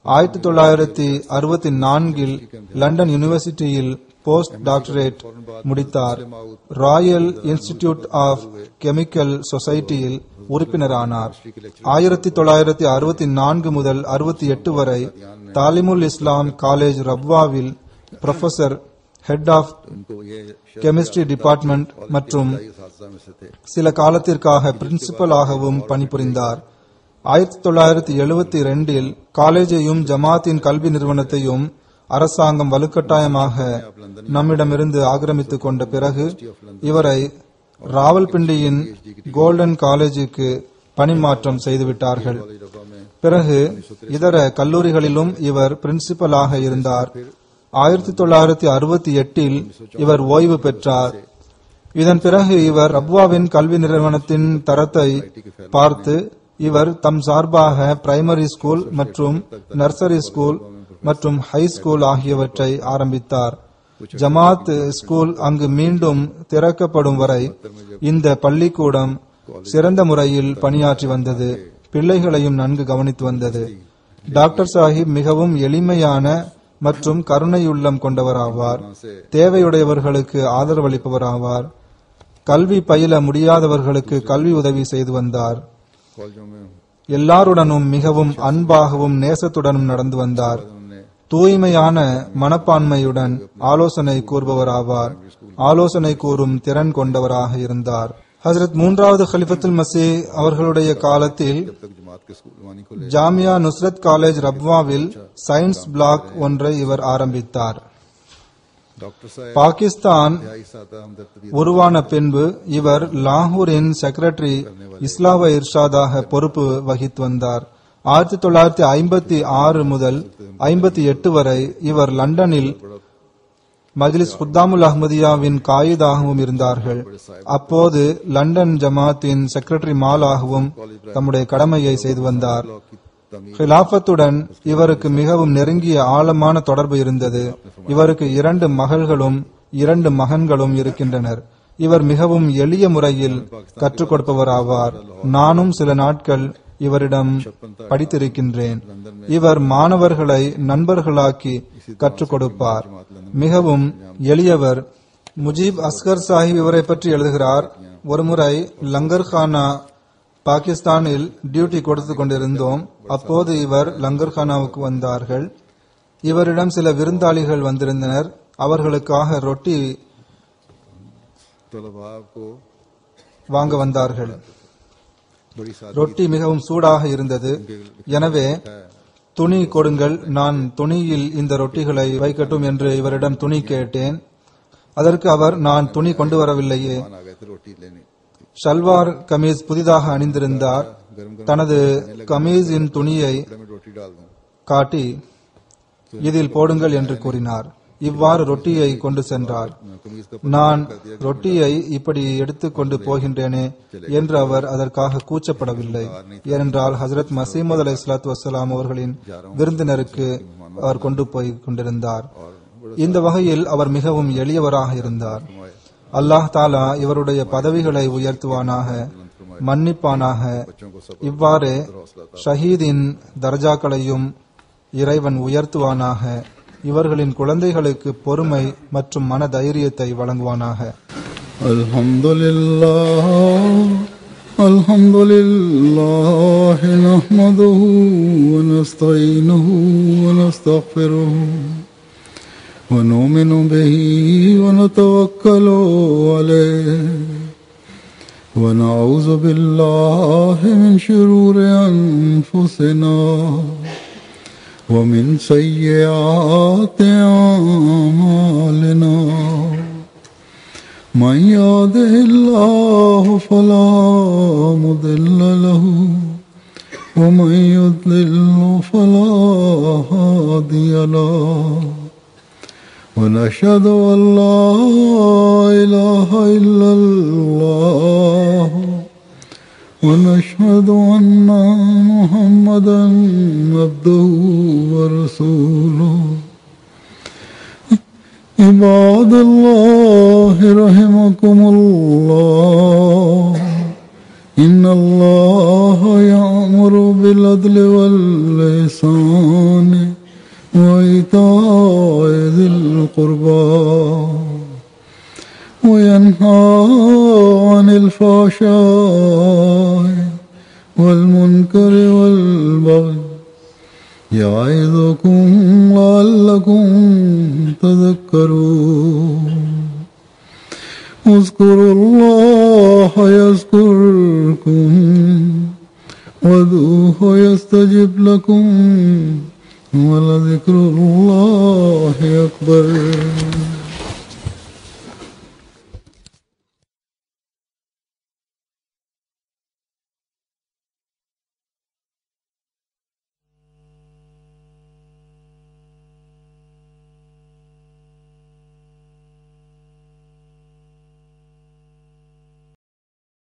1964 லண்டன் யூனிவர்சிட்டியில் போஸ்ட் டாக்டரேட் முடித்தார். ராயல் இன்ஸ்டிடியூட் ஆஃப் கெமிக்கல் சொசைட்டியில் உறுப்பினரானார். 1964 முதல் 68 வரை தாலிமுல் இஸ்லாம் காலேஜ் ரப்வாவில் professor, head of chemistry department மற்றும் சில காலத்திற்காக பிரின்சிபல் ஆகவும் பணிபுரிந்தார். 1972 காலேஜையும் ஜமாத்தின் கல்வி நிறுவனத்தையும் அரசாங்கம் வலுக்கட்டாயமாக நம்மிடமிருந்து ஆக்கிரமித்துக் கொண்ட பிறகு இவரை ராவல்பிண்டியின் கோல்டன் காலேஜுக்கு பணிமாற்றம் செய்துவிட்டார்கள். பிறகு இதர கல்லூரிகளிலும் இவர் பிரின்சிபலாக இருந்தார். 1968 இவர் ஓய்வு பெற்றார். இதன் பிறகு இவர் ரப்வாவின் கல்வி நிறுவனத்தின் தரத்தை பார்த்து இவர் தம் சார்பாக பிரைமரி ஸ்கூல் மற்றும் நர்சரி ஸ்கூல் மற்றும் ஹை ஸ்கூல் ஆகியவற்றை ஆரம்பித்தார். ஜமாத் ஸ்கூல் அங்கு மீண்டும் திறக்கப்படும் வரை இந்த பள்ளிக்கூடம் சிறந்த முறையில் பணியாற்றி வந்தது. பிள்ளைகளையும் நன்கு கவனித்து வந்தது. டாக்டர் சாஹிப் மிகவும் எளிமையான மற்றும் கருணையுள்ளம் கொண்டவராவார். தேவையுடையவர்களுக்கு ஆதரவளிப்பவராவார். கல்வி பயில முடியாதவர்களுக்கு கல்வி உதவி செய்து வந்தார். எல்லாருடனும் மிகவும் அன்பாகவும் நேசத்துடனும் நடந்து வந்தார். தூய்மையான மனப்பான்மையுடன் ஆலோசனை கூறுபவராவார். ஆலோசனை கூறும் திறன் கொண்டவராக இருந்தார். ஹஜ்ரத் மூன்றாவது கலிஃபத்துல் மசீஹ் அவர்களுடைய காலத்தில் ஜாமியா நுஸ்ரத் காலேஜ் ரப்வாவில் சயின்ஸ் பிளாக் ஒன்றை இவர் ஆரம்பித்தார். பாகிஸ்தான் உருவான பின்பு இவர் லாகூரின் செக்ரட்டரி இஸ்லாவ இர்ஷாதாக பொறுப்பு வகித்து வந்தார். 1956 முதல் 58 வரை இவர் லண்டனில் மஜ்லிஸ் குத்தாமுல் அஹ்மதியாவின் காயிதாகவும் இருந்தார்கள். அப்போது லண்டன் ஜமாத்தின் செக்ரட்டரி மாலாகவும் தம்முடைய கடமையை செய்து வந்தார். ஹிலாஃபத்துடன் இவருக்கு மிகவும் நெருங்கிய ஆழமான தொடர்பு இருந்தது. இவருக்கு 2 மகள்களும் 2 மகன்களும் இருக்கின்றனர். இவர் மிகவும் எளிய முறையில் கற்றுக் கொடுப்பவராவார். நானும் சில நாட்கள் இவரிடம் படித்திருக்கின்றேன். இவர் மாணவர்களை நண்பர்களாக்கி கற்றுக் கொடுப்பார். மிகவும் எளியவர். முஜீப் அஸ்கர் சாஹிப் இவரை பற்றி எழுதுகிறார். ஒருமுறை லங்கர்கானா பாகிஸ்தானில் டியூட்டி கொடுத்து கொண்டிருந்தோம். அப்போது இவர் லங்கர்கானாவுக்கு வந்தார்கள். இவரிடம் சில விருந்தாளிகள் வந்திருந்தனர். அவர்களுக்காக ரொட்டி வாங்க வந்தார்கள். ரொட்டி மிகவும் சூடாக இருந்தது. எனவே துணி கொடுங்கள், நான் துணியில் இந்த ரொட்டிகளை வைக்கட்டும் என்று இவரிடம் துணி கேட்டேன். அதற்கு அவர், நான் துணி கொண்டு வரவில்லையே. ஷல்வார் கமீஸ் புதிதாக அணிந்திருந்தார். தனது கமீஸின் துணியை காட்டி இதில் போடுங்கள் என்று கூறினார். இவ்வாறு ரொட்டியை கொண்டு சென்றார். நான் ரொட்டியை இப்படி எடுத்துக்கொண்டு போகின்றேனே என்று அவர் அதற்காக கூச்சப்படவில்லை. ஏனென்றால் ஹசரத் மசீமது அலைஹிஸ்ஸலாத்து வஸ்ஸலாம் அவர்களின் விருந்தினருக்கு அவர் கொண்டு போய் கொண்டிருந்தார். இந்த வகையில் அவர் மிகவும் எளியவராக இருந்தார். அல்லாஹ் தாலா இவருடைய பதவிகளை உயர்த்துவானாக, மன்னிப்பானாக. இவ்வாறு ஷஹீதின் தர்ஜாக்களையும் இறைவன் உயர்த்துவானாக. இவர்களின் குழந்தைகளுக்கு பொறுமை மற்றும் மன தைரியத்தை வழங்குவானாக.
அல்ஹம்துலில்லாஹ் நஹ்மதுஹு வ நஸ்தஈனுஹு வ நஸ்தக்ஃபிருஹு வ நுமினு பிஹி வ நதவக்கலு அலைஹி வ நஊது பில்லாஹி மின் ஷுரூரி அன்ஃபுஸினா ومن سيئات أعمالنا من يهده الله فلا مضل له ومن يضلل فلا هادي له ونشهد أن لا إله إلا الله ونشهد أن محمدا عبده ورسوله عباد الله رحمكم الله إن الله يأمر بالعدل والإحسان وإيتاء ذي القربى وينهى عن الفحشاء والمنكر والبغي يعظكم لعلكم تذكرون اذكروا الله يذكركم وادعوه يستجب لكم ولذكر الله أكبر.